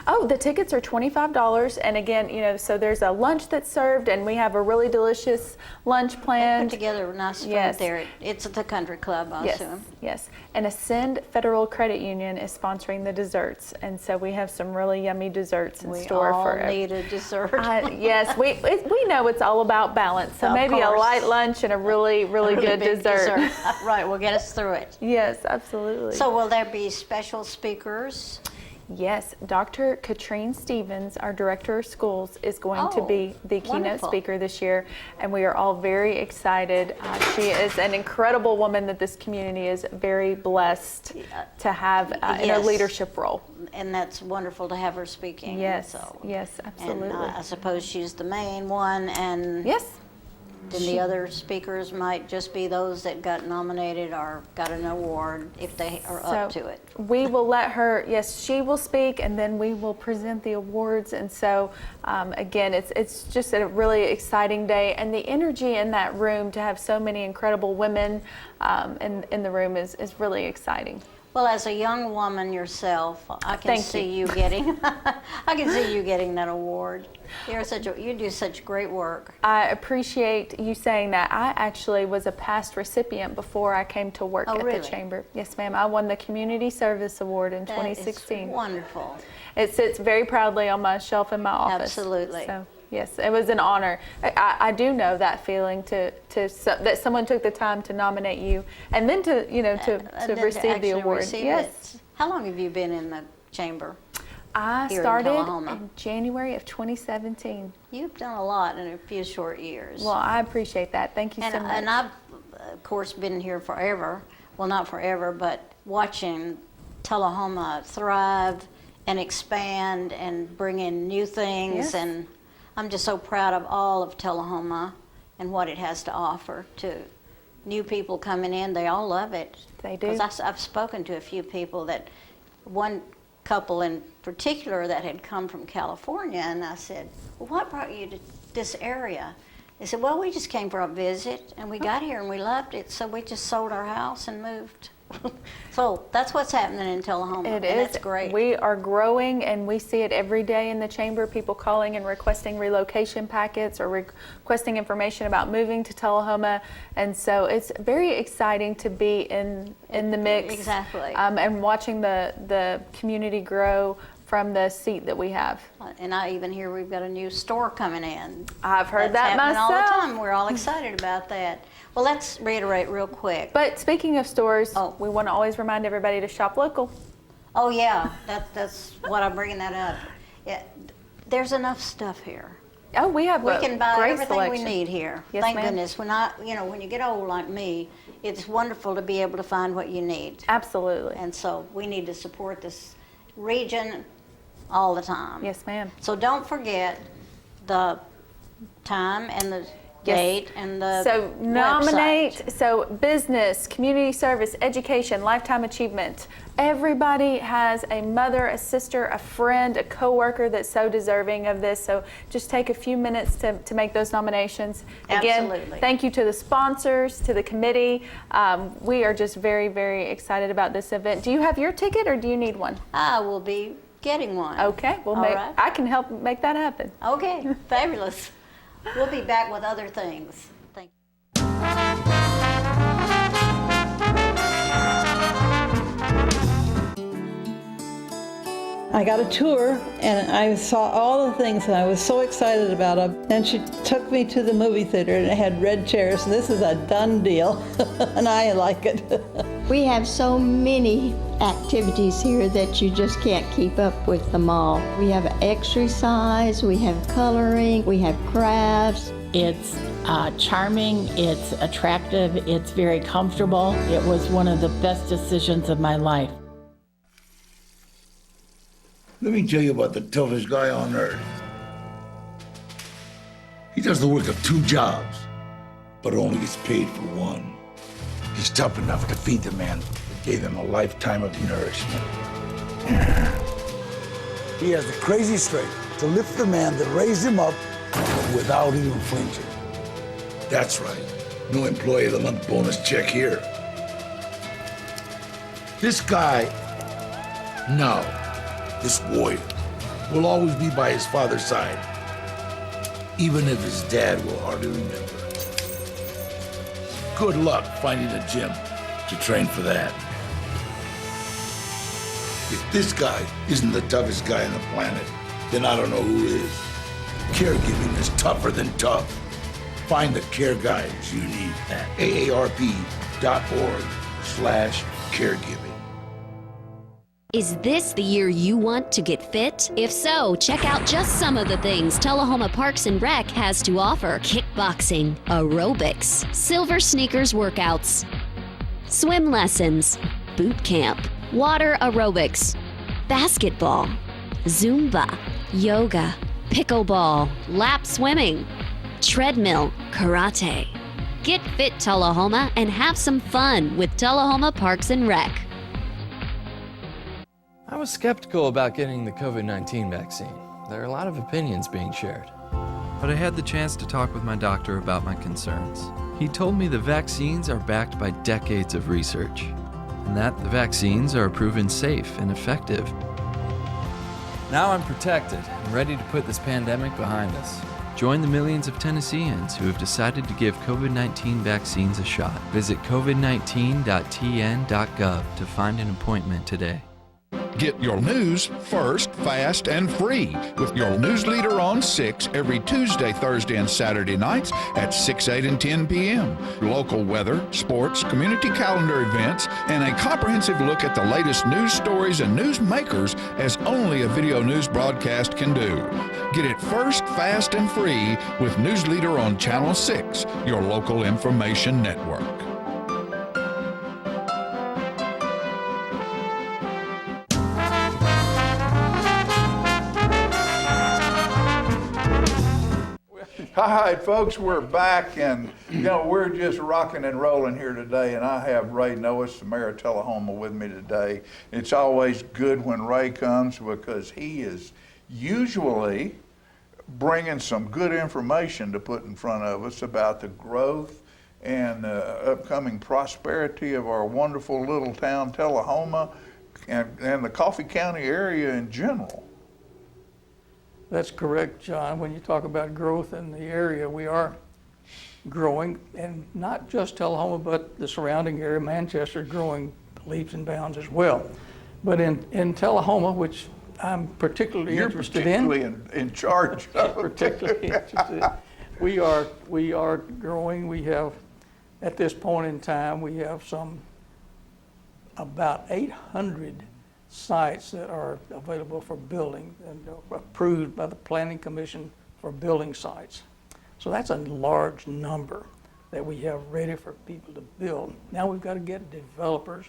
Oh, the tickets are $25, and again, you know, so there's a lunch that's served, and we have a really delicious lunch planned. They put together a nice food there. It's at the country club, I assume. Yes, and Ascend Federal Credit Union is sponsoring the desserts, and so we have some really yummy desserts in store for We all need a dessert. Yes, we know it's all about balance, so maybe a light lunch and a really good dessert. Right, will get us through it. Yes, absolutely. So will there be special speakers? Yes, Dr. Katrine Stevens, our Director of Schools, is going to be the keynote wonderful. speaker this year, and we are all very excited. She is an incredible woman that this community is very blessed to have in a Yes. leadership role. And that's wonderful to have her speaking. Yes, So. yes, absolutely. And I suppose she's the main one, and yes. then the other speakers might just be those that got nominated or got an award if they are up to it. We will let her, yes, she will speak, and then we will present the awards. And so, again, it's just a really exciting day. And the energy in that room to have so many incredible women in the room is really exciting. Well, as a young woman yourself, I can Thank see you. you getting I can see you getting that award. You do such great work. I appreciate you saying that. I actually was a past recipient before I came to work at really? the Chamber. Yes, ma'am. I won the Community Service Award in That 2016. is wonderful. It sits very proudly on my shelf in my office. Absolutely. So, yes, it was an honor. I do know that feeling that someone took the time to nominate you, and then to receive the actually award. receive Yes. it. How long have you been in the Chamber? I Here in started Tullahoma? in January of 2017. You've done a lot in a few short years. Well, I appreciate that. Thank you so much. And I've, of course, been here forever. Well, not forever, but watching Tullahoma thrive and expand and bring in new things. Yes. And I'm just so proud of all of Tullahoma and what it has to offer to new people coming in. They all love it. They do. Because I've spoken to a few people one couple in particular that had come from California, and I said, well, what brought you to this area? They said, well, we just came for a visit, and we got here and we loved it, so we just sold our house and moved. So that's what's happening in Tullahoma. It and is. That's great. We are growing, and we see it every day in the Chamber, people calling and requesting relocation packets or requesting information about moving to Tullahoma. And so it's very exciting to be in the mix. Exactly. And watching the community grow from the seat that we have. And I even hear we've got a new store coming in. I've heard That's that happening myself. all the time. We're all excited about that. Well, let's reiterate real quick. But speaking of stores, we want to always remind everybody to shop local. Oh yeah, that's what I'm bringing that up. Yeah, there's enough stuff here. Oh, we have We a can buy great everything selection. we need here. Yes, Thank ma'am. goodness. When you get old like me, it's wonderful to be able to find what you need. Absolutely. And so we need to support this region all the time. Yes, ma'am. So don't forget the time and the date and the So nominate, website. so business, community service, education, lifetime achievement. Everybody has a mother, a sister, a friend, a coworker that's so deserving of this. So just take a few minutes to make those nominations. Again, Absolutely. thank you to the sponsors, to the committee. We are just very, very excited about this event. Do you have your ticket or do you need one? I will be getting one. Okay, well, All right. I can help make that happen. Okay, fabulous. We'll be back with other things. Thank you. I got a tour and I saw all the things and I was so excited about them. Then she took me to the movie theater and it had red chairs. And this is a done deal and I like it. We have so many activities here that you just can't keep up with them all. We have exercise, we have coloring, we have crafts. It's charming, it's attractive, it's very comfortable. It was one of the best decisions of my life. Let me tell you about the toughest guy on earth. He does the work of 2 jobs, but only gets paid for one. He's tough enough to feed the man that gave him a lifetime of nourishment. He has the crazy strength to lift the man that raised him up without even flinching. That's right. No employee of the month bonus check here. This guy, no. This warrior will always be by his father's side, even if his dad will hardly remember. Good luck finding a gym to train for that. If this guy isn't the toughest guy on the planet, then I don't know who is. Caregiving is tougher than tough. Find the care guides you need at aarp.org/caregiving. Is this the year you want to get fit? If so, check out just some of the things Tullahoma Parks and Rec has to offer. Kickboxing, aerobics, silver sneakers workouts, swim lessons, boot camp, water aerobics, basketball, Zumba, yoga, pickleball, lap swimming, treadmill, karate. Get fit, Tullahoma, and have some fun with Tullahoma Parks and Rec. I was skeptical about getting the COVID-19 vaccine. There are a lot of opinions being shared. But I had the chance to talk with my doctor about my concerns. He told me the vaccines are backed by decades of research, and that the vaccines are proven safe and effective. Now I'm protected and ready to put this pandemic behind us. Join the millions of Tennesseans who have decided to give COVID-19 vaccines a shot. Visit covid19.tn.gov to find an appointment today. Get your news first, fast, and free with your news leader on 6 every Tuesday, Thursday, and Saturday nights at 6, 8, and 10 p.m. Local weather, sports, community calendar events, and a comprehensive look at the latest news stories and news makers as only a video news broadcast can do. Get it first, fast, and free with News Leader on Channel 6, your local information network. All right, folks, we're back, and we're just rocking and rolling here today, and I have Ray Noes, the mayor of Tullahoma, with me today. It's always good when Ray comes because he is usually bringing some good information to put in front of us about the growth and upcoming prosperity of our wonderful little town, Tullahoma, and the Coffee County area in general. That's correct, John. When you talk about growth in the area, we are growing, and not just Tullahoma, but the surrounding area, Manchester, growing leaps and bounds as well. But in Tullahoma, which I'm particularly interested in. You're particularly in charge of. Particularly interested in. We are growing. We have, at this point in time, we have about 800 sites that are available for building and approved by the Planning Commission for building sites. So that's a large number that we have ready for people to build. Now we've got to get developers,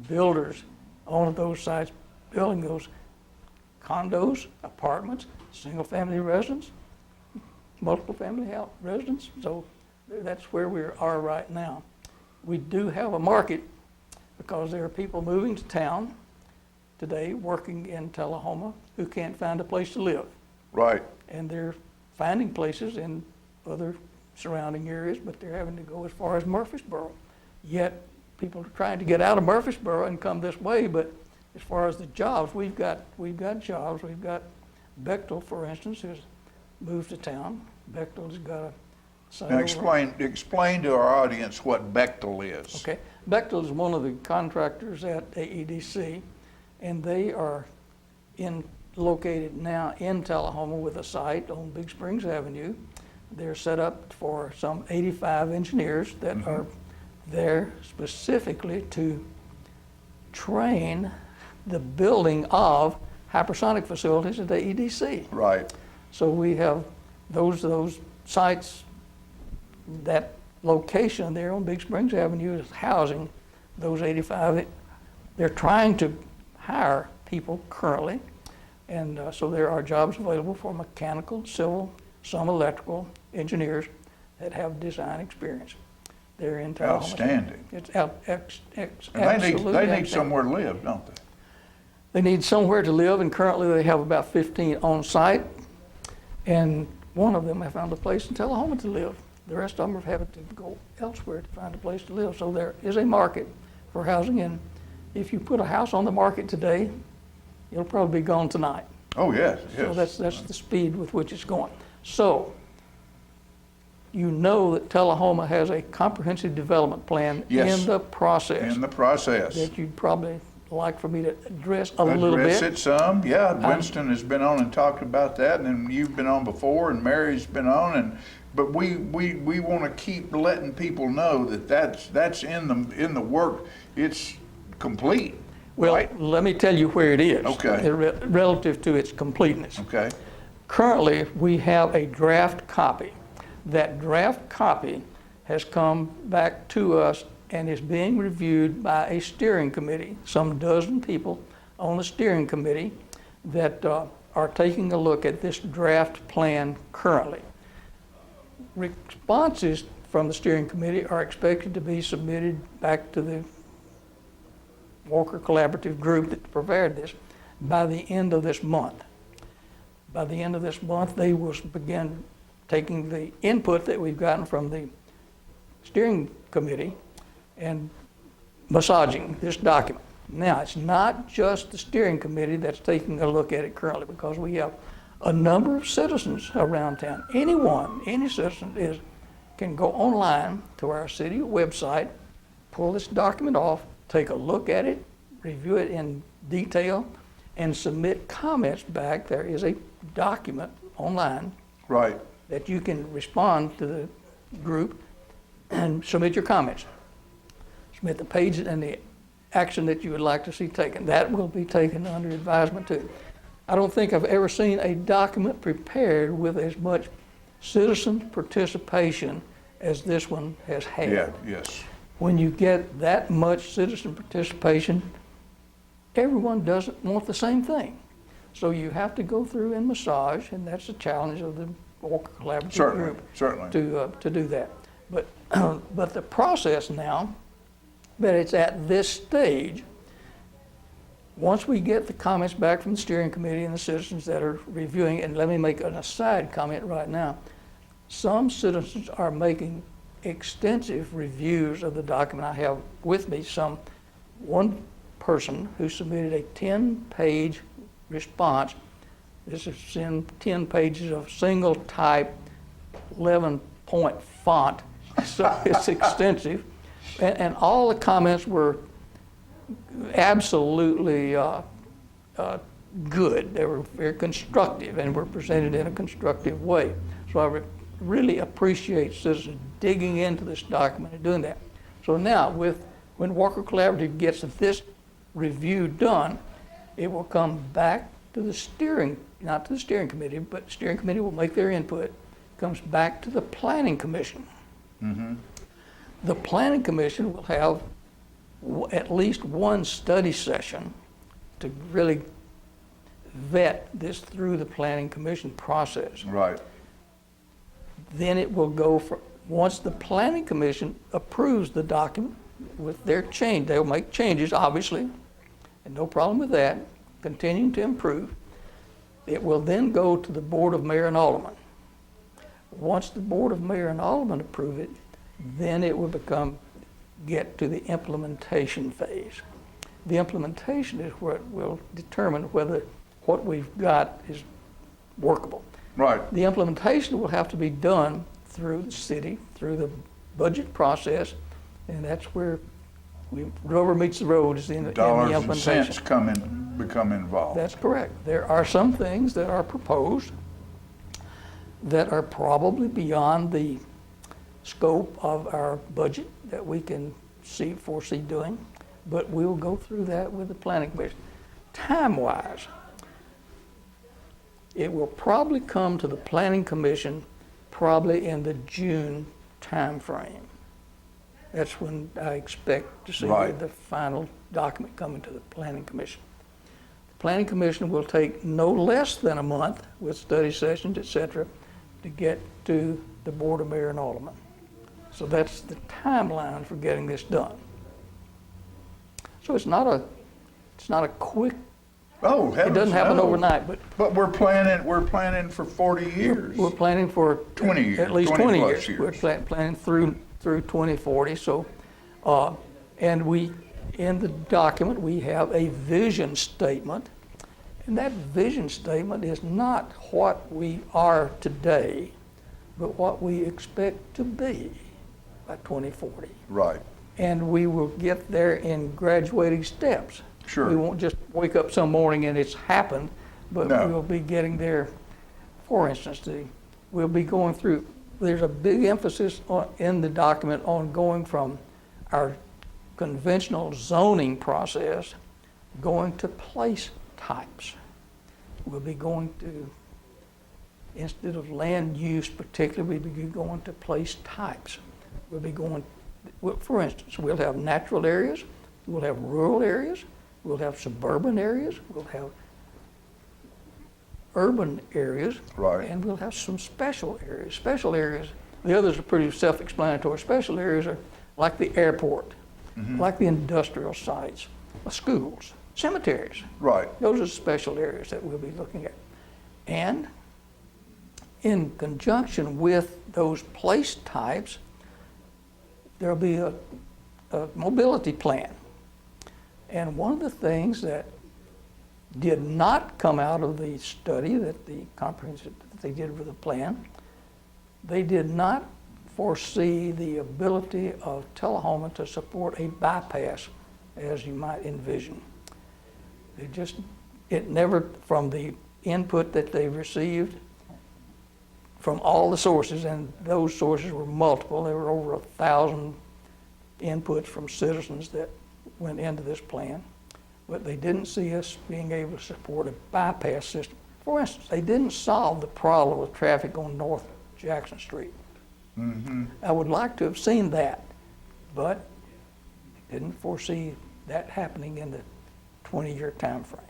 builders on those sites, building those condos, apartments, single-family residents, multiple-family residents. So that's where we are right now. We do have a market because there are people moving to town today working in Tullahoma who can't find a place to live. Right. And they're finding places in other surrounding areas, but they're having to go as far as Murfreesboro. Yet people are trying to get out of Murfreesboro and come this way, but as far as the jobs, we've got jobs. We've got Bechtel, for instance, who's moved to town. Bechtel's got a site. Now explain to our audience what Bechtel is. Okay. Bechtel is one of the contractors at AEDC, and they are located now in Tullahoma with a site on Big Springs Avenue. They're set up for some 85 engineers that are there specifically to train the building of hypersonic facilities at AEDC. Right. So we have those sites, that location there on Big Springs Avenue is housing those 85. They're trying to hire people currently, and so there are jobs available for mechanical, civil, some electrical engineers that have design experience. They're in Tullahoma. Outstanding. It's absolutely they need somewhere to live, don't they? They need somewhere to live, and currently they have about 15 on site, and one of them have found a place in Tullahoma to live. The rest of them are having to go elsewhere to find a place to live. So there is a market for housing, and if you put a house on the market today, it'll probably be gone tonight. Oh, yes, yes. So that's the speed with which it's going. So you know that Tullahoma has a comprehensive development plan in the process. In the process. That you'd probably like for me to address a little bit. Address it some, yeah. Winston has been on and talked about that, and then you've been on before, and Mary's been on, but we want to keep letting people know that that's in the work. It's complete. Well, right? let me tell you where it is. Okay. Relative to its completeness. Okay. Currently, we have a draft copy. That draft copy has come back to us and is being reviewed by a steering committee, some dozen people on the steering committee that are taking a look at this draft plan currently. Responses from the steering committee are expected to be submitted back to the Walker Collaborative group that prepared this by the end of this month. By the end of this month, they will begin taking the input that we've gotten from the steering committee and massaging this document. Now, it's not just the steering committee that's taking a look at it currently, because we have a number of citizens around town. Any citizen can go online to our city website, pull this document off, take a look at it, review it in detail, and submit comments back. There is a document online Right. that you can respond to the group and submit your comments. Submit the page and the action that you would like to see taken. That will be taken under advisement too. I don't think I've ever seen a document prepared with as much citizen participation as this one has had. Yeah, yes. When you get that much citizen participation, everyone doesn't want the same thing. So you have to go through and massage, and that's the challenge of the Walker Collaborative group. Certainly. To do that. But, but the process now, that it's at this stage, once we get the comments back from the steering committee and the citizens that are reviewing, and let me make an aside comment right now, some citizens are making extensive reviews of the document. I have with me one person who submitted a 10-page response. This is in 10 pages of single type, 11-point font, so it's extensive. And all the comments were absolutely good. They were very constructive and were presented in a constructive way. So I really appreciate citizens digging into this document and doing that. So now, when Walker Collaborative gets this review done, it will come back to the not to the steering committee, but the steering committee will make their input. It comes back to the planning commission. Mm-hmm. The planning commission will have at least one study session to really vet this through the planning commission process. Right. Then it will go once the planning commission approves the document with their change, they'll make changes, obviously, and no problem with that, continuing to improve. It will then go to the Board of Mayor and Aldermen. Once the Board of Mayor and Aldermen approve it, then it will get to the implementation phase. The implementation is what will determine whether what we've got is workable. Right. The implementation will have to be done through the city, through the budget process, and that's where rubber meets the road is in the implementation. Dollars and cents become involved. That's correct. There are some things that are proposed that are probably beyond the scope of our budget that we can foresee doing, but we'll go through that with the planning commission. Time-wise, it will probably come to the planning commission probably in the June time frame. That's when I expect to see the final document coming to the planning commission. The planning commission will take no less than a month with study sessions, et cetera, to get to the Board of Mayor and Aldermen. So that's the timeline for getting this done. So it's not a quick. Oh, heavens, it doesn't happen no. overnight, but we're planning for 40 years. We're planning for 20 years, at least 20 years. years. We're planning through 2040. So, and in the document we have a vision statement, and that vision statement is not what we are today, but what we expect to be by 2040. Right. And we will get there in graduating steps. Sure. We won't just wake up some morning and it's happened, but we'll be getting there. For instance, we'll be going through, there's a big emphasis in the document on going from our conventional zoning process going to place types. We'll be going to, instead of land use particularly, we'll be going to place types. We'll be going, for instance, we'll have natural areas, we'll have rural areas, we'll have suburban areas, we'll have urban areas, right, and we'll have some special areas. Special areas, the others are pretty self-explanatory. Special areas are like the airport, like the industrial sites, schools, cemeteries. Right. Those are special areas that we'll be looking at. And in conjunction with those place types, there'll be a mobility plan. And one of the things that did not come out of the study that the comprehensive that they did with the plan, they did not foresee the ability of Tullahoma to support a bypass as you might envision. It never, from the input that they received from all the sources, and those sources were multiple, there were over 1,000 inputs from citizens that went into this plan, but they didn't see us being able to support a bypass system. For instance, they didn't solve the problem with traffic on North Jackson Street. I would like to have seen that, but didn't foresee that happening in the 20-year time frame.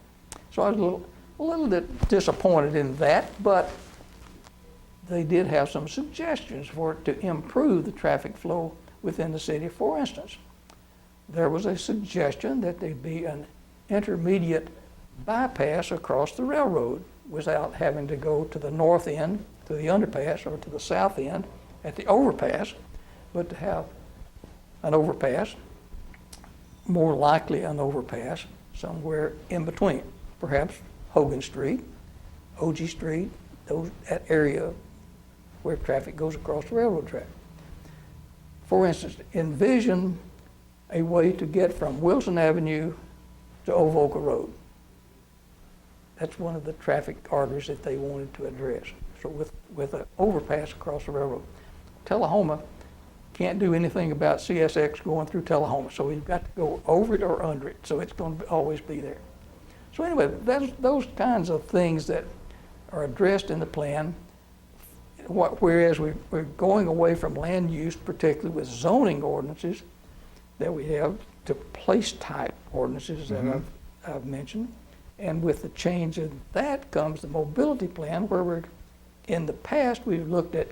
So I was a little bit disappointed in that, but they did have some suggestions for it to improve the traffic flow within the city. For instance, there was a suggestion that there be an intermediate bypass across the railroad without having to go to the north end, to the underpass, or to the south end at the overpass, but to have an overpass, more likely an overpass, somewhere in between. Perhaps Hogan Street, OG Street, that area where traffic goes across the railroad track. For instance, envision a way to get from Wilson Avenue to Ovoca Road. That's one of the traffic arteries that they wanted to address. So with an overpass across the railroad. Tullahoma can't do anything about CSX going through Tullahoma, so we've got to go over it or under it, so it's going to always be there. So anyway, those kinds of things that are addressed in the plan, whereas we're going away from land use, particularly with zoning ordinances that we have, to place type ordinances that I've mentioned. And with the change in that comes the mobility plan, where in the past we've looked at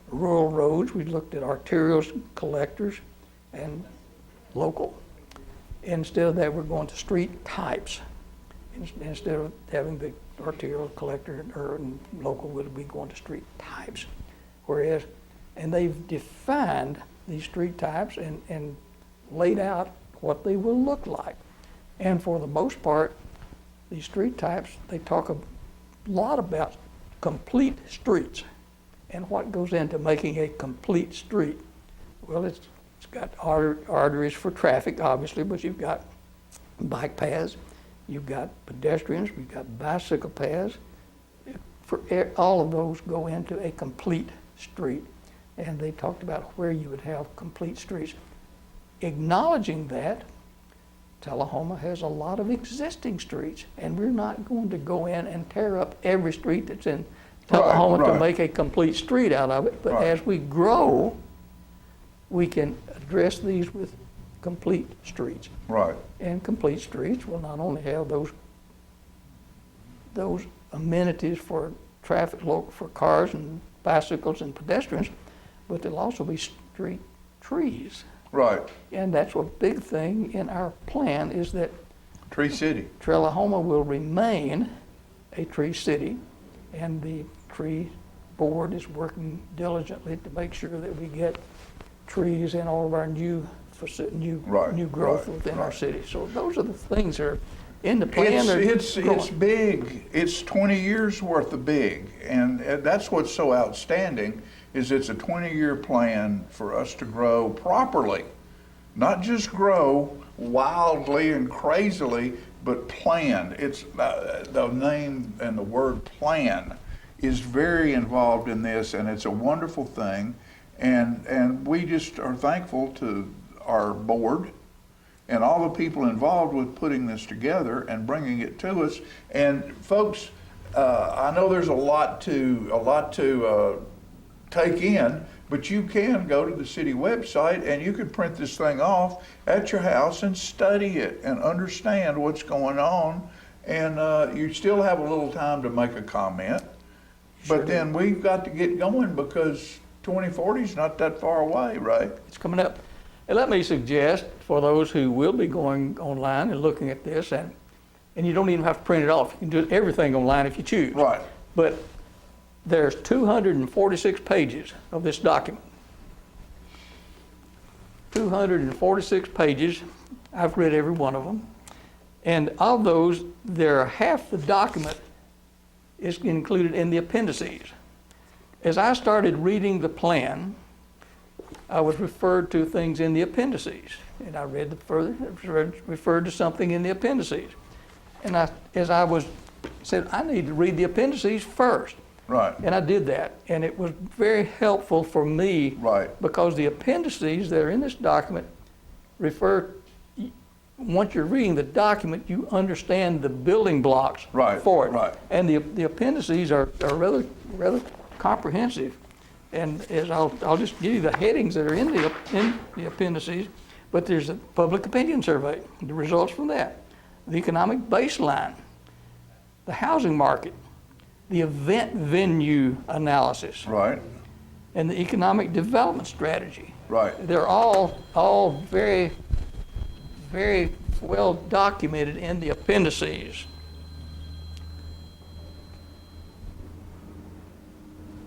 rural roads, we've looked at arterials, collectors, and local. Instead of that, we're going to street types. Instead of having the arterial, collector, or local, we'll be going to street types. And they've defined these street types and laid out what they will look like. And for the most part, these street types, they talk a lot about complete streets and what goes into making a complete street. Well, it's got arteries for traffic, obviously, but you've got bike paths, you've got pedestrians, you've got bicycle paths. All of those go into a complete street. And they talked about where you would have complete streets. Acknowledging that, Tullahoma has a lot of existing streets, and we're not going to go in and tear up every street that's in Tullahoma to make a complete street out of it. But as we grow, we can address these with complete streets. Right. And complete streets will not only have those amenities for traffic, for cars and bicycles and pedestrians, but there'll also be street trees. Right. And that's a big thing in our plan, is that Tree City. Tullahoma will remain a tree city, and the tree board is working diligently to make sure that we get trees in all of our new growth within our city. So those are the things that are in the plan. It's big. It's 20 years worth of big, and that's what's so outstanding. Is it's a 20-year plan for us to grow properly, not just grow wildly and crazily, but planned. It's the name and the word plan is very involved in this, and it's a wonderful thing. And we just are thankful to our board and all the people involved with putting this together and bringing it to us. And folks, I know there's a lot to take in, but you can go to the city website and you can print this thing off at your house and study it and understand what's going on. And you still have a little time to make a comment. Sure. But then we've got to get going because 2040 is not that far away, right? It's coming up. And let me suggest for those who will be going online and looking at this, and you don't even have to print it off. You can do everything online if you choose. Right. But there's 246 pages of this document. 246 pages. I've read every one of them. And of those, half the document is included in the appendices. As I started reading the plan, I was referred to things in the appendices. And I read referred to something in the appendices. And said, I need to read the appendices first. Right. And I did that. And it was very helpful for me. Right. Because the appendices that are in this document once you're reading the document, you understand the building blocks for it. Right. And the appendices are rather comprehensive. And as I'll just give you the headings that are in the appendices. But there's a public opinion survey, the results from that, the economic baseline, the housing market, the event venue analysis, right, and the economic development strategy. Right. They're all very, very well documented in the appendices.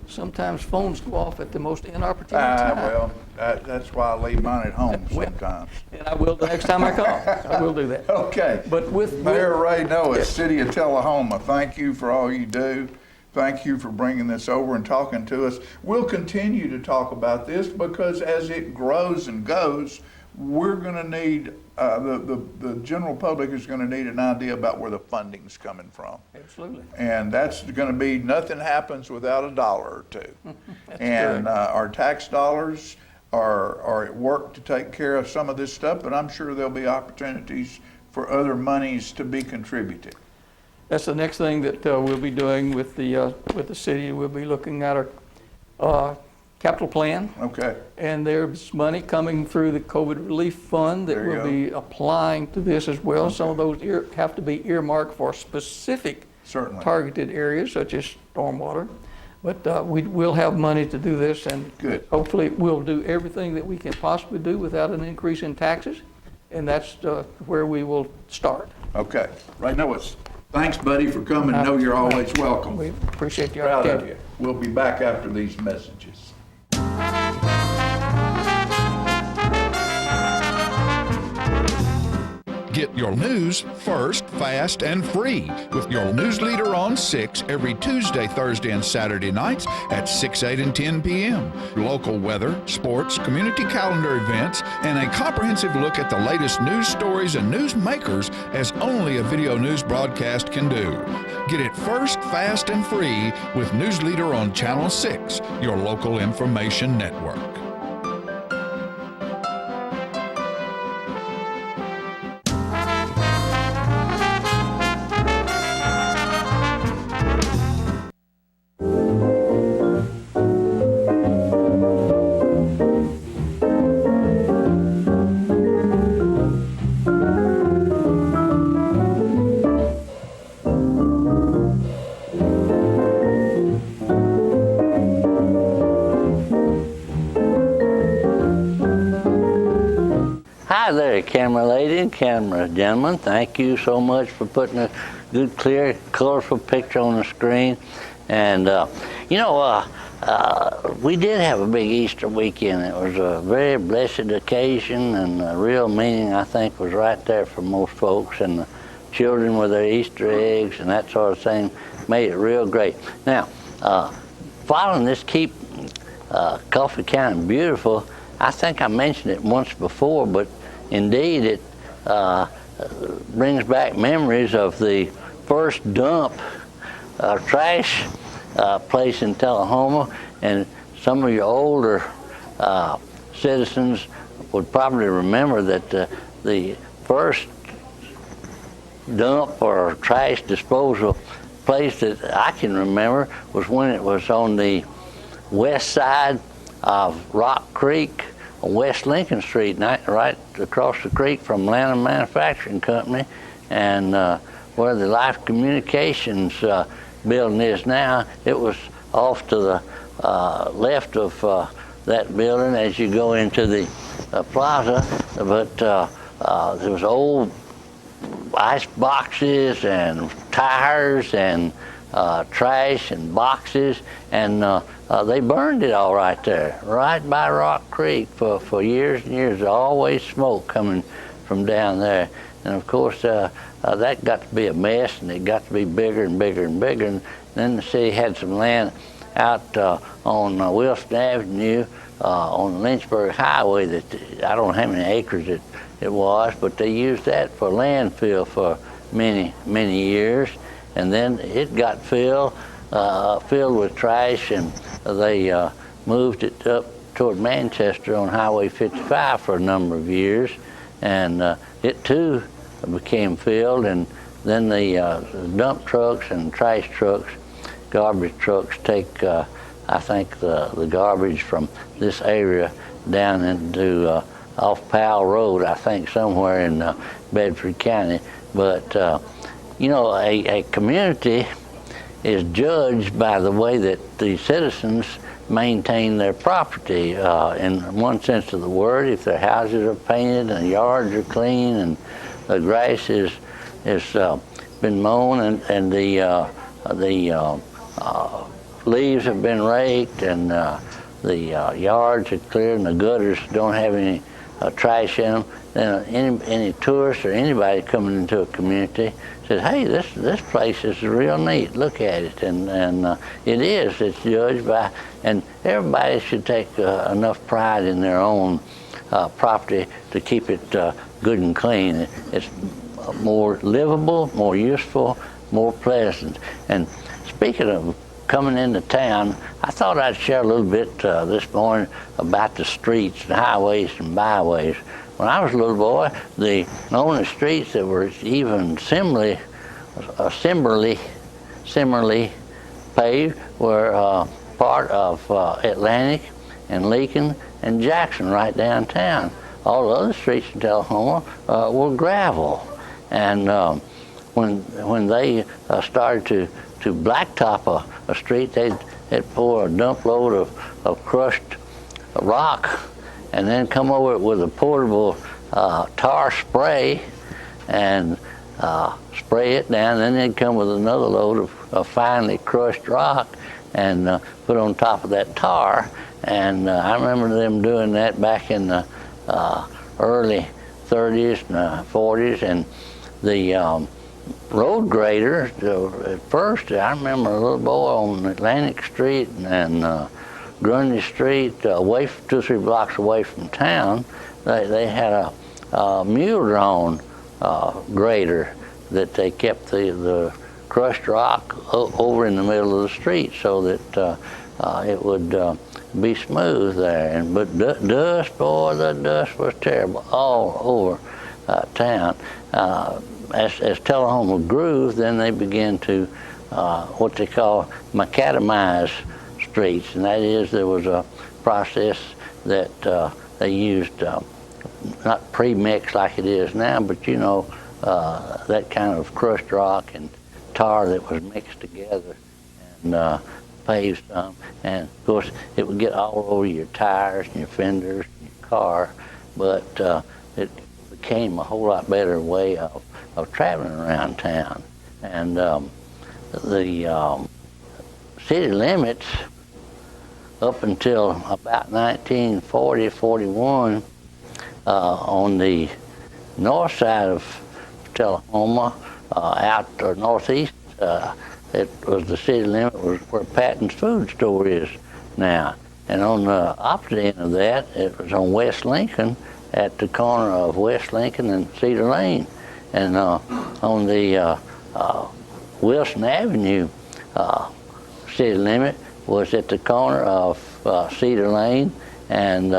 Sometimes phones go off at the most inopportune time. Well, that's why I leave mine at home sometimes. And I will the next time I come. I will do that. Okay. But Mayor Ray Noah, City of Tullahoma, thank you for all you do. Thank you for bringing this over and talking to us. We'll continue to talk about this because as it grows and goes, we're going to need, the general public is going to need an idea about where the funding's coming from. Absolutely. And that's going to be, nothing happens without $1 or $2. And our tax dollars are at work to take care of some of this stuff, but I'm sure there'll be opportunities for other monies to be contributed. That's the next thing that we'll be doing with the city. We'll be looking at our capital plan. Okay. And there's money coming through the COVID relief fund that we'll be applying to this as well. Okay. Some of those have to be earmarked for specific targeted areas such as stormwater. But we will have money to do this, and hopefully we'll do everything that we can possibly do without an increase in taxes. And that's where we will start. Okay. Right now thanks, buddy, for coming. I know you're always welcome. We appreciate your Proud opportunity. of you. We'll be back after these messages. Get your news first, fast, and free with your news leader on 6 every Tuesday, Thursday, and Saturday nights at 6, 8, and 10 p.m. Local weather, sports, community calendar events, and a comprehensive look at the latest news stories and news makers as only a video news broadcast can do. Get it first, fast, and free with News Leader on Channel 6, your local information network. Hi there, camera lady and camera gentlemen. Thank you so much for putting a good, clear, colorful picture on the screen. And, we did have a big Easter weekend. It was a very blessed occasion, and the real meaning, I think, was right there for most folks. And the children with their Easter eggs and that sort of thing made it real great. Now, following this Keep Coffee County Beautiful, I think I mentioned it once before, but indeed it brings back memories of the first dump trash place in Tullahoma, and some of your older citizens would probably remember that the first dump or trash disposal place that I can remember was when it was on the west side of Rock Creek on West Lincoln Street, right across the creek from Atlanta Manufacturing Company, and where the Life Communications building is now. It was off to the left of that building as you go into the plaza, but there was old ice boxes and tires and trash and boxes, and they burned it all right there, right by Rock Creek for years and years. Always smoke coming from down there. And of course, that got to be a mess, and it got to be bigger and bigger and bigger. And then the city had some land out on Wilson Avenue on the Lynchburg Highway that I don't know how many acres it was, but they used that for landfill for many, many years. And then it got filled with trash, and they moved it up toward Manchester on Highway 55 for a number of years, and it too became filled. And then the dump trucks and trash trucks, garbage trucks, take I think the garbage from this area down into off Powell Road, I think somewhere in Bedford County. But you know, a community is judged by the way that the citizens maintain their property, in one sense of the word. If their houses are painted and yards are clean and the grass is been mown and the leaves have been raked and the yards are clear and the gutters don't have any trash in them, then any tourist or anybody coming into a community says, hey, this place is real neat, look at it. And it is, it's judged by, and everybody should take enough pride in their own property to keep it good and clean. It's more livable, more useful, more pleasant. And speaking of coming into town, I thought I'd share a little bit this morning about the streets and highways and byways. When I was a little boy, the only streets that were even similarly paved were part of Atlantic and Lincoln and Jackson right downtown. All the other streets in Tullahoma were gravel. And when they started to blacktop a street, they'd pour a dump load of crushed rock and then come over it with a portable tar spray and spray it down. Then they'd come with another load of finely crushed rock and put on top of that tar. And I remember them doing that back in the early 30s and 40s. And the road grader, at first, I remember a little boy on Atlantic Street and Grundy Street, away 2 or 3 blocks away from town. They had a mule-drawn grader that they kept the crushed rock over in the middle of the street so that it would be smooth there. But dust, boy, the dust was terrible all over town. As Tullahoma grew, then they began to what they call macadamize streets, and that is there was a process that they used, not pre-mixed like it is now, but you know, that kind of crushed rock and tar that was mixed together and paved some. And of course, it would get all over your tires and your fenders and your car, but it became a whole lot better way of traveling around town. And the city limits up until about 1940-41 on the north side of Tullahoma, out or northeast, it was the city limit was where Patton's food store is now. And on the opposite end of that, it was on West Lincoln at the corner of West Lincoln and Cedar Lane. And on the Wilson Avenue city limit was at the corner of Cedar Lane and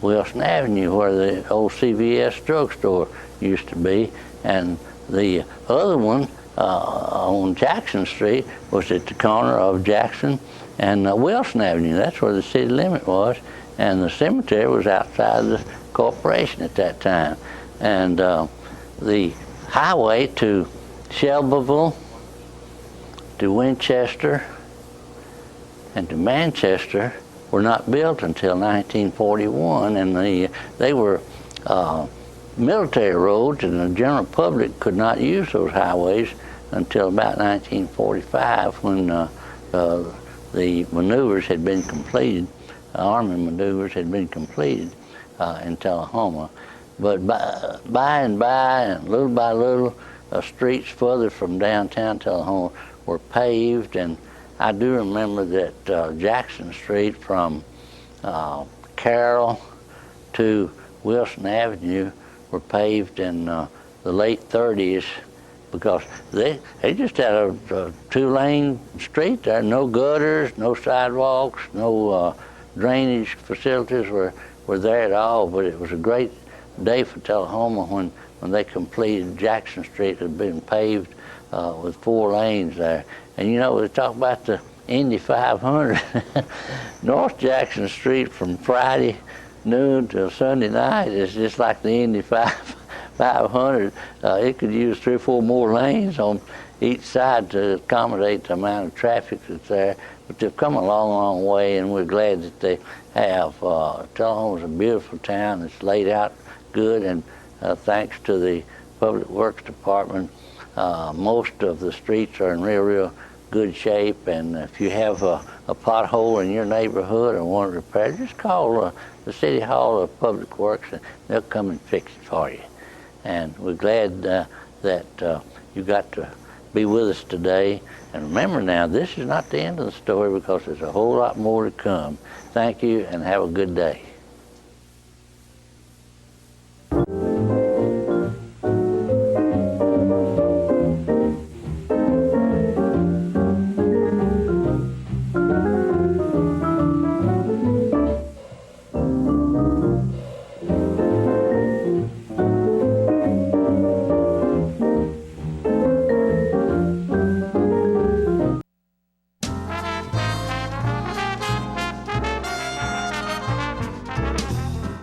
Wilson Avenue, where the old CVS drugstore used to be. And the other one on Jackson Street was at the corner of Jackson and Wilson Avenue. That's where the city limit was. And the cemetery was outside the corporation at that time. And the highway to Shelbyville, to Winchester, and to Manchester were not built until 1941, and they were military roads, and the general public could not use those highways until about 1945, when the maneuvers had been completed, Army maneuvers had been completed in Tullahoma. But by and little by little, streets further from downtown Tullahoma were paved, and I do remember that Jackson Street from Carroll to Wilson Avenue were paved in the late 30s, because they just had a two-lane street there, no gutters, no sidewalks, no drainage facilities were there at all. But it was a great day for Tullahoma when they completed Jackson Street. It had been paved with 4 lanes there. And you know, they talk about the Indy 500. North Jackson Street from Friday noon till Sunday night is just like the Indy 500. It could use 3 or 4 more lanes on each side to accommodate the amount of traffic that's there. But they've come a long, long way, and we're glad that they have. Tullahoma's a beautiful town. It's laid out good, and thanks to the Public Works Department, most of the streets are in real good shape. And if you have a pothole in your neighborhood and want it repaired, just call the City Hall of Public Works, and they'll come and fix it for you. And we're glad that you got to be with us today. And remember now, this is not the end of the story, because there's a whole lot more to come. Thank you, and have a good day.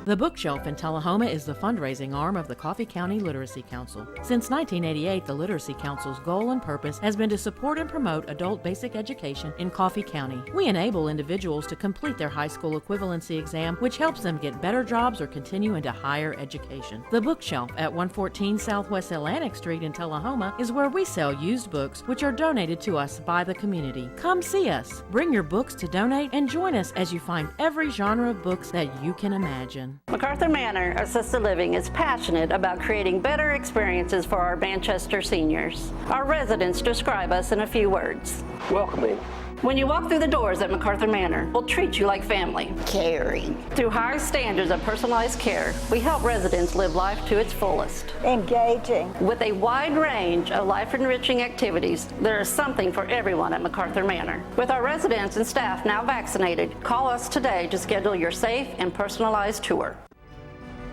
The Bookshelf in Tullahoma is the fundraising arm of the Coffee County Literacy Council. Since 1988, the Literacy Council's goal and purpose has been to support and promote adult basic education in Coffee County. We enable individuals to complete their high school equivalency exam, which helps them get better jobs or continue into higher education. The Bookshelf at 114 Southwest Atlantic Street in Tullahoma is where we sell used books, which are donated to us by the community. Come see us, bring your books to donate, and join us as you find every genre of books that you can imagine. Macarthur Manor Assisted Living is passionate about creating better experiences for our Manchester seniors. Our residents describe us in a few words. Welcoming. When you walk through the doors at Macarthur Manor, we'll treat you like family. Caring. Through high standards of personalized care, we help residents live life to its fullest. Engaging. With a wide range of life-enriching activities, there is something for everyone at Macarthur Manor. With our residents and staff now vaccinated, call us today to schedule your safe and personalized tour.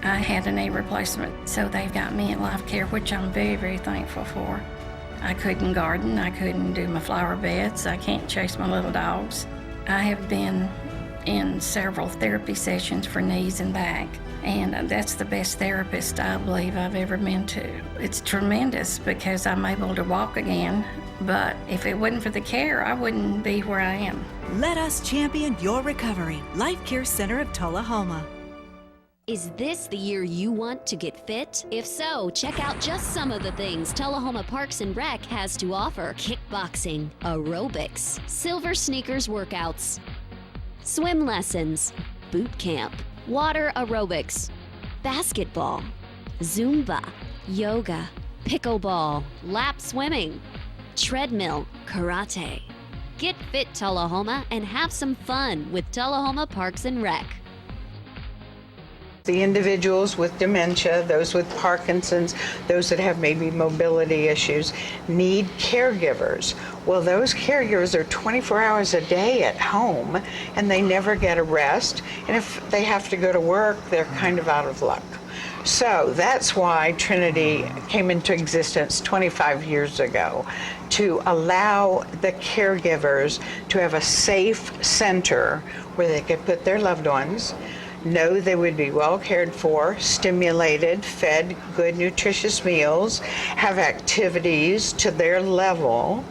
I had a knee replacement, so they've got me in life care, which I'm very, very thankful for. I couldn't garden, I couldn't do my flower beds, I can't chase my little dogs. I have been in several therapy sessions for knees and back, and that's the best therapist I believe I've ever been to. It's tremendous because I'm able to walk again, but if it wasn't for the care, I wouldn't be where I am. Let us champion your recovery. Life Care Center of Tullahoma. Is this the year you want to get fit? If so, check out just some of the things Tullahoma Parks and Rec has to offer. Kickboxing, aerobics, silver sneakers workouts, swim lessons, boot camp, water aerobics, basketball, Zumba, yoga, pickleball, lap swimming, treadmill, karate. Get fit, Tullahoma, and have some fun with Tullahoma Parks and Rec. The individuals with dementia, those with Parkinson's, those that have maybe mobility issues, need caregivers. Well, those caregivers are 24 hours a day at home, and they never get a rest. And if they have to go to work, they're kind of out of luck. So that's why Trinity came into existence 25 years ago, to allow the caregivers to have a safe center where they could put their loved ones, know they would be well cared for, stimulated, fed good nutritious meals, have activities to their level,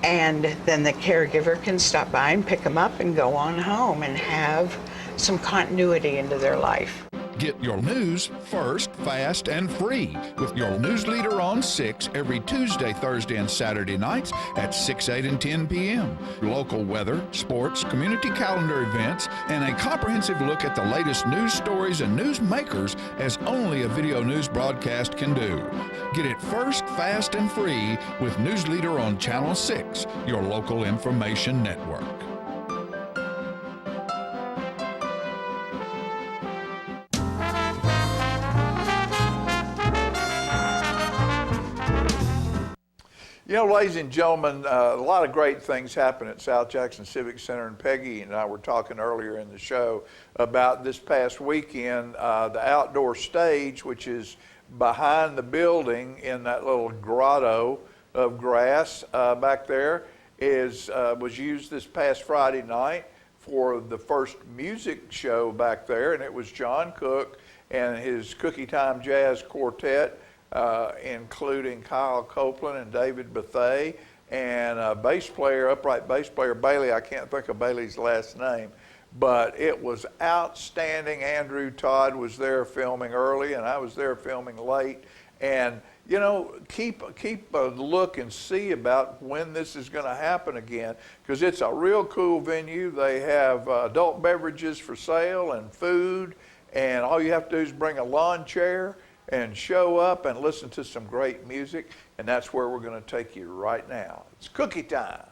and then the caregiver can stop by and pick them up and go on home and have some continuity into their life. Get your news first, fast, and free with your news leader on 6 every Tuesday, Thursday, and Saturday nights at 6, 8, and 10 p.m. Local weather, sports, community calendar events, and a comprehensive look at the latest news stories and news makers as only a video news broadcast can do. Get it first, fast, and free with News Leader on Channel 6, your local information network. You know, ladies and gentlemen, a lot of great things happen at South Jackson Civic Center, and Peggy and I were talking earlier in the show about this past weekend, the outdoor stage, which is behind the building in that little grotto of grass back there, was used this past Friday night for the first music show back there, and it was John Cook and his Cookie Time Jazz Quartet, including Kyle Copeland and David Bethay, and upright bass player Bailey. I can't think of Bailey's last name, but it was outstanding. Andrew Todd was there filming early, and I was there filming late. And you know, keep a look and see about when this is going to happen again, because it's a real cool venue. They have adult beverages for sale and food, and all you have to do is bring a lawn chair and show up and listen to some great music, and that's where we're going to take you right now. It's cookie time.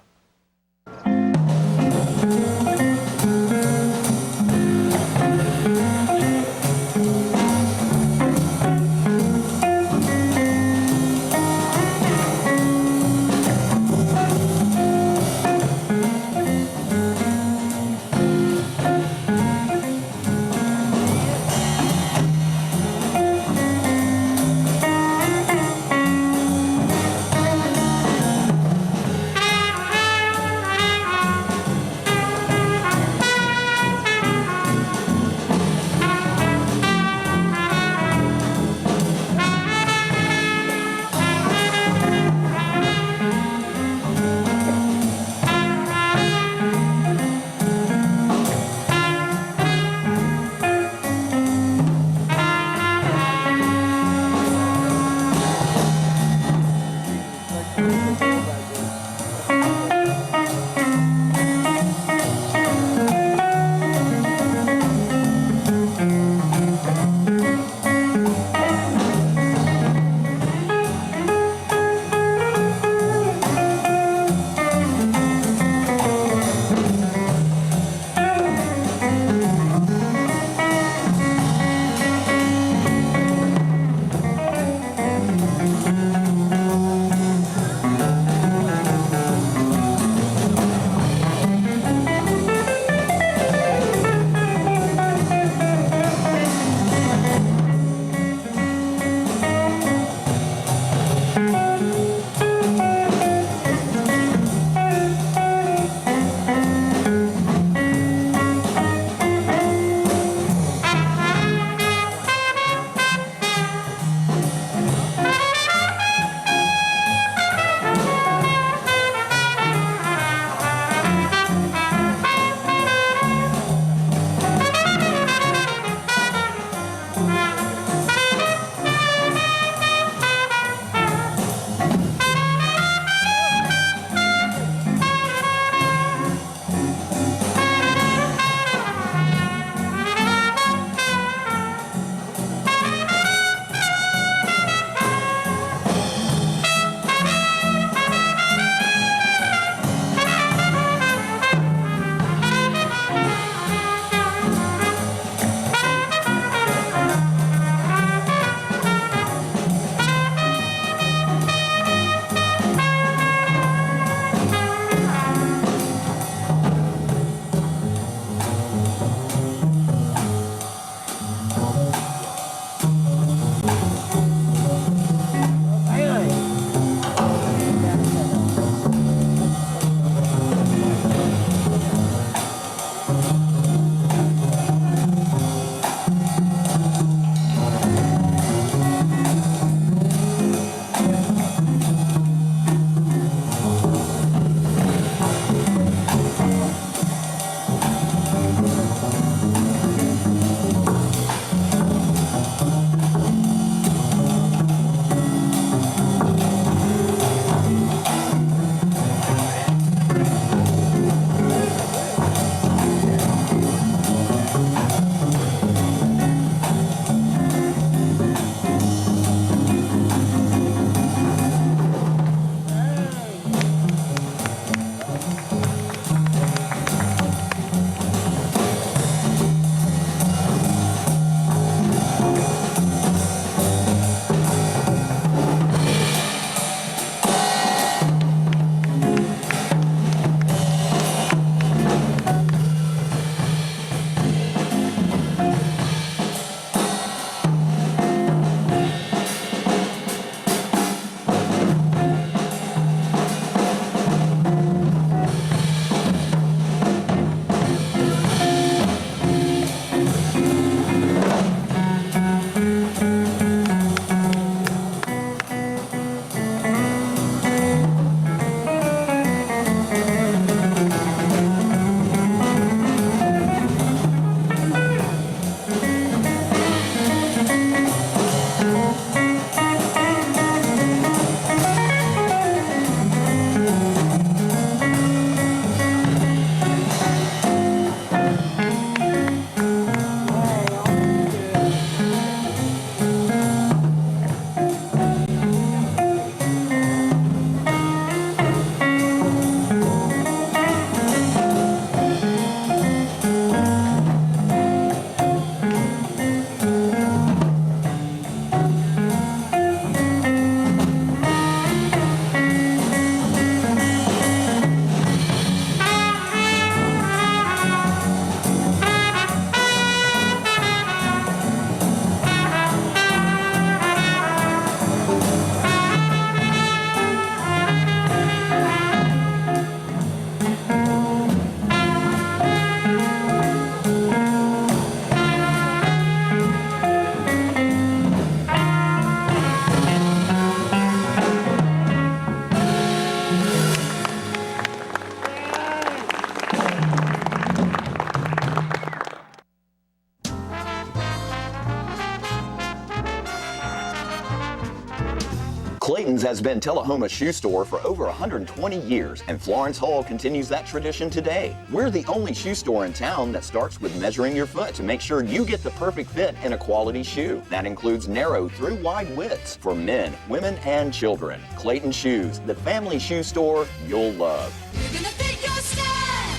has been Tullahoma's shoe store for over 120 years, and Florence Hall continues that tradition today. We're the only shoe store in town that starts with measuring your foot to make sure you get the perfect fit in a quality shoe. That includes narrow through wide widths for men, women, and children. Clayton Shoes, the family shoe store you'll love. We're gonna fit your style.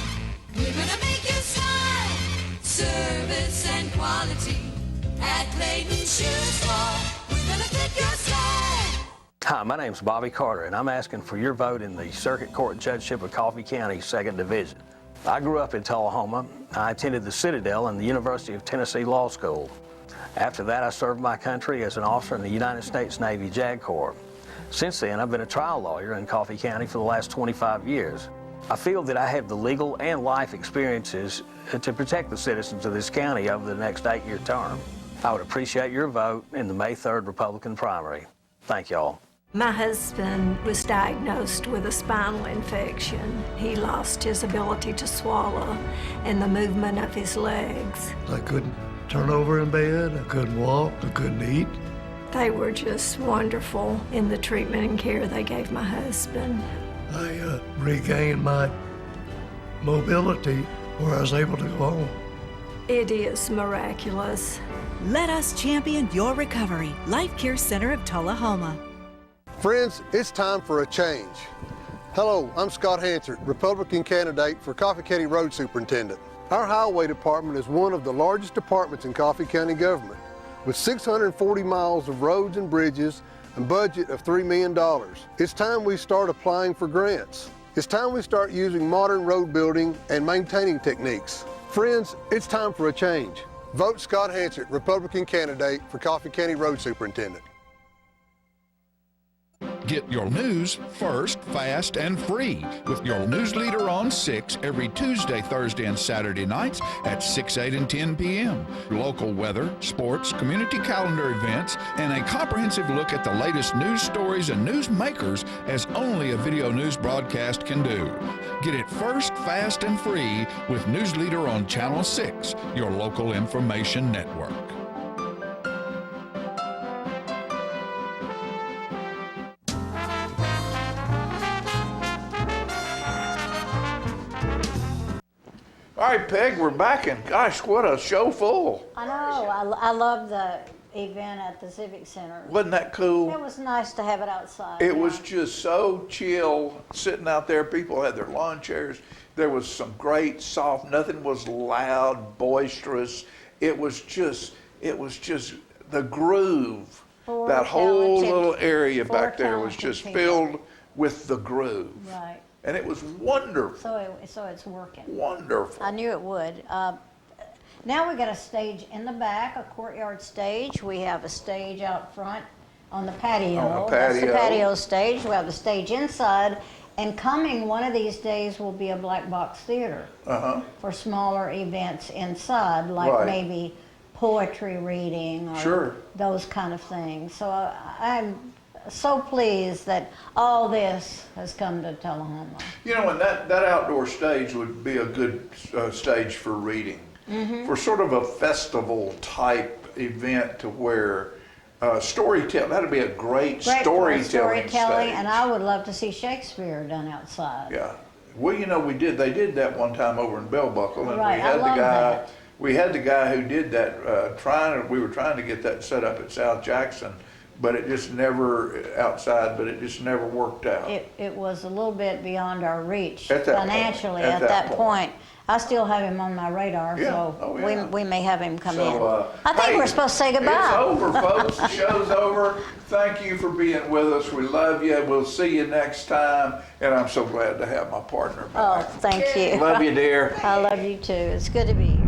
We're gonna make you smile. Service and quality at Clayton Shoe Store. We're gonna fit your style. Hi, my name's Bobby Carter, and I'm asking for your vote in the Circuit Court Judgeship of Coffee County, 2nd Division. I grew up in Tullahoma. I attended the Citadel and the University of Tennessee Law School. After that, I served my country as an officer in the United States Navy JAG Corps. Since then, I've been a trial lawyer in Coffee County for the last 25 years. I feel that I have the legal and life experiences to protect the citizens of this county over the next 8-year term. I would appreciate your vote in the May 3rd Republican primary. Thank y'all. My husband was diagnosed with a spinal infection. He lost his ability to swallow and the movement of his legs. I couldn't turn over in bed, I couldn't walk, I couldn't eat. They were just wonderful in the treatment and care they gave my husband. I regained my mobility where I was able to go home. It is miraculous. Let us champion your recovery. Life Care Center of Tullahoma. Friends, it's time for a change. Hello, I'm Scott Hansard, Republican candidate for Coffee County Road Superintendent. Our Highway Department is one of the largest departments in Coffee County government, with 640 miles of roads and bridges and budget of $3 million. It's time we start applying for grants. It's time we start using modern road building and maintaining techniques. Friends, it's time for a change. Vote Scott Hansard, Republican candidate for Coffee County Road Superintendent. Get your news first, fast, and free with your news leader on 6 every Tuesday, Thursday, and Saturday nights at 6, 8, and 10 p.m. Local weather, sports, community calendar events, and a comprehensive look at the latest news stories and news makers as only a video news broadcast can do. Get it first, fast, and free with News Leader on Channel 6, your local information network. All right, Peg, we're back, and gosh, what a show full. I know. I love the event at the Civic Center. Wasn't that cool? It was nice to have it outside. It was just so chill, sitting out there. People had their lawn chairs. There was some great soft, nothing was loud, boisterous. It was just the groove. That whole little area back there was just filled with the groove. Right. And it was wonderful. So it's working. Wonderful. I knew it would. Now we got a stage in the back, a courtyard stage. We have a stage out front on the patio. On the That's the patio. patio stage. We have a stage inside. And coming one of these days will be a black box theater for smaller events inside, like Right. maybe poetry reading or Sure. those kind of things. So I'm so pleased that all this has come to Tullahoma. You know, and that outdoor stage would be a good stage for reading, for sort of a festival type event to where storytelling, that'd be a great storytelling stage. And I would love to see Shakespeare done outside. Yeah. Well, you know, they did that one time over in Bell Buckle, and Right, we had I love that. We had the guy who did that, we were trying to get that set up at South Jackson, but it just never, outside, but it just never worked out. It was a little bit beyond our reach At that financially point. at that point. I still have him on my radar, Yeah. so Oh, yeah. we may have him come So, in. I think hey, we're supposed to say goodbye. It's over, folks. The show's over. Thank you for being with us. We love you. We'll see you next time. And I'm so glad to have my partner back. Oh, thank you. Love you, dear. I love you too. It's good to be here.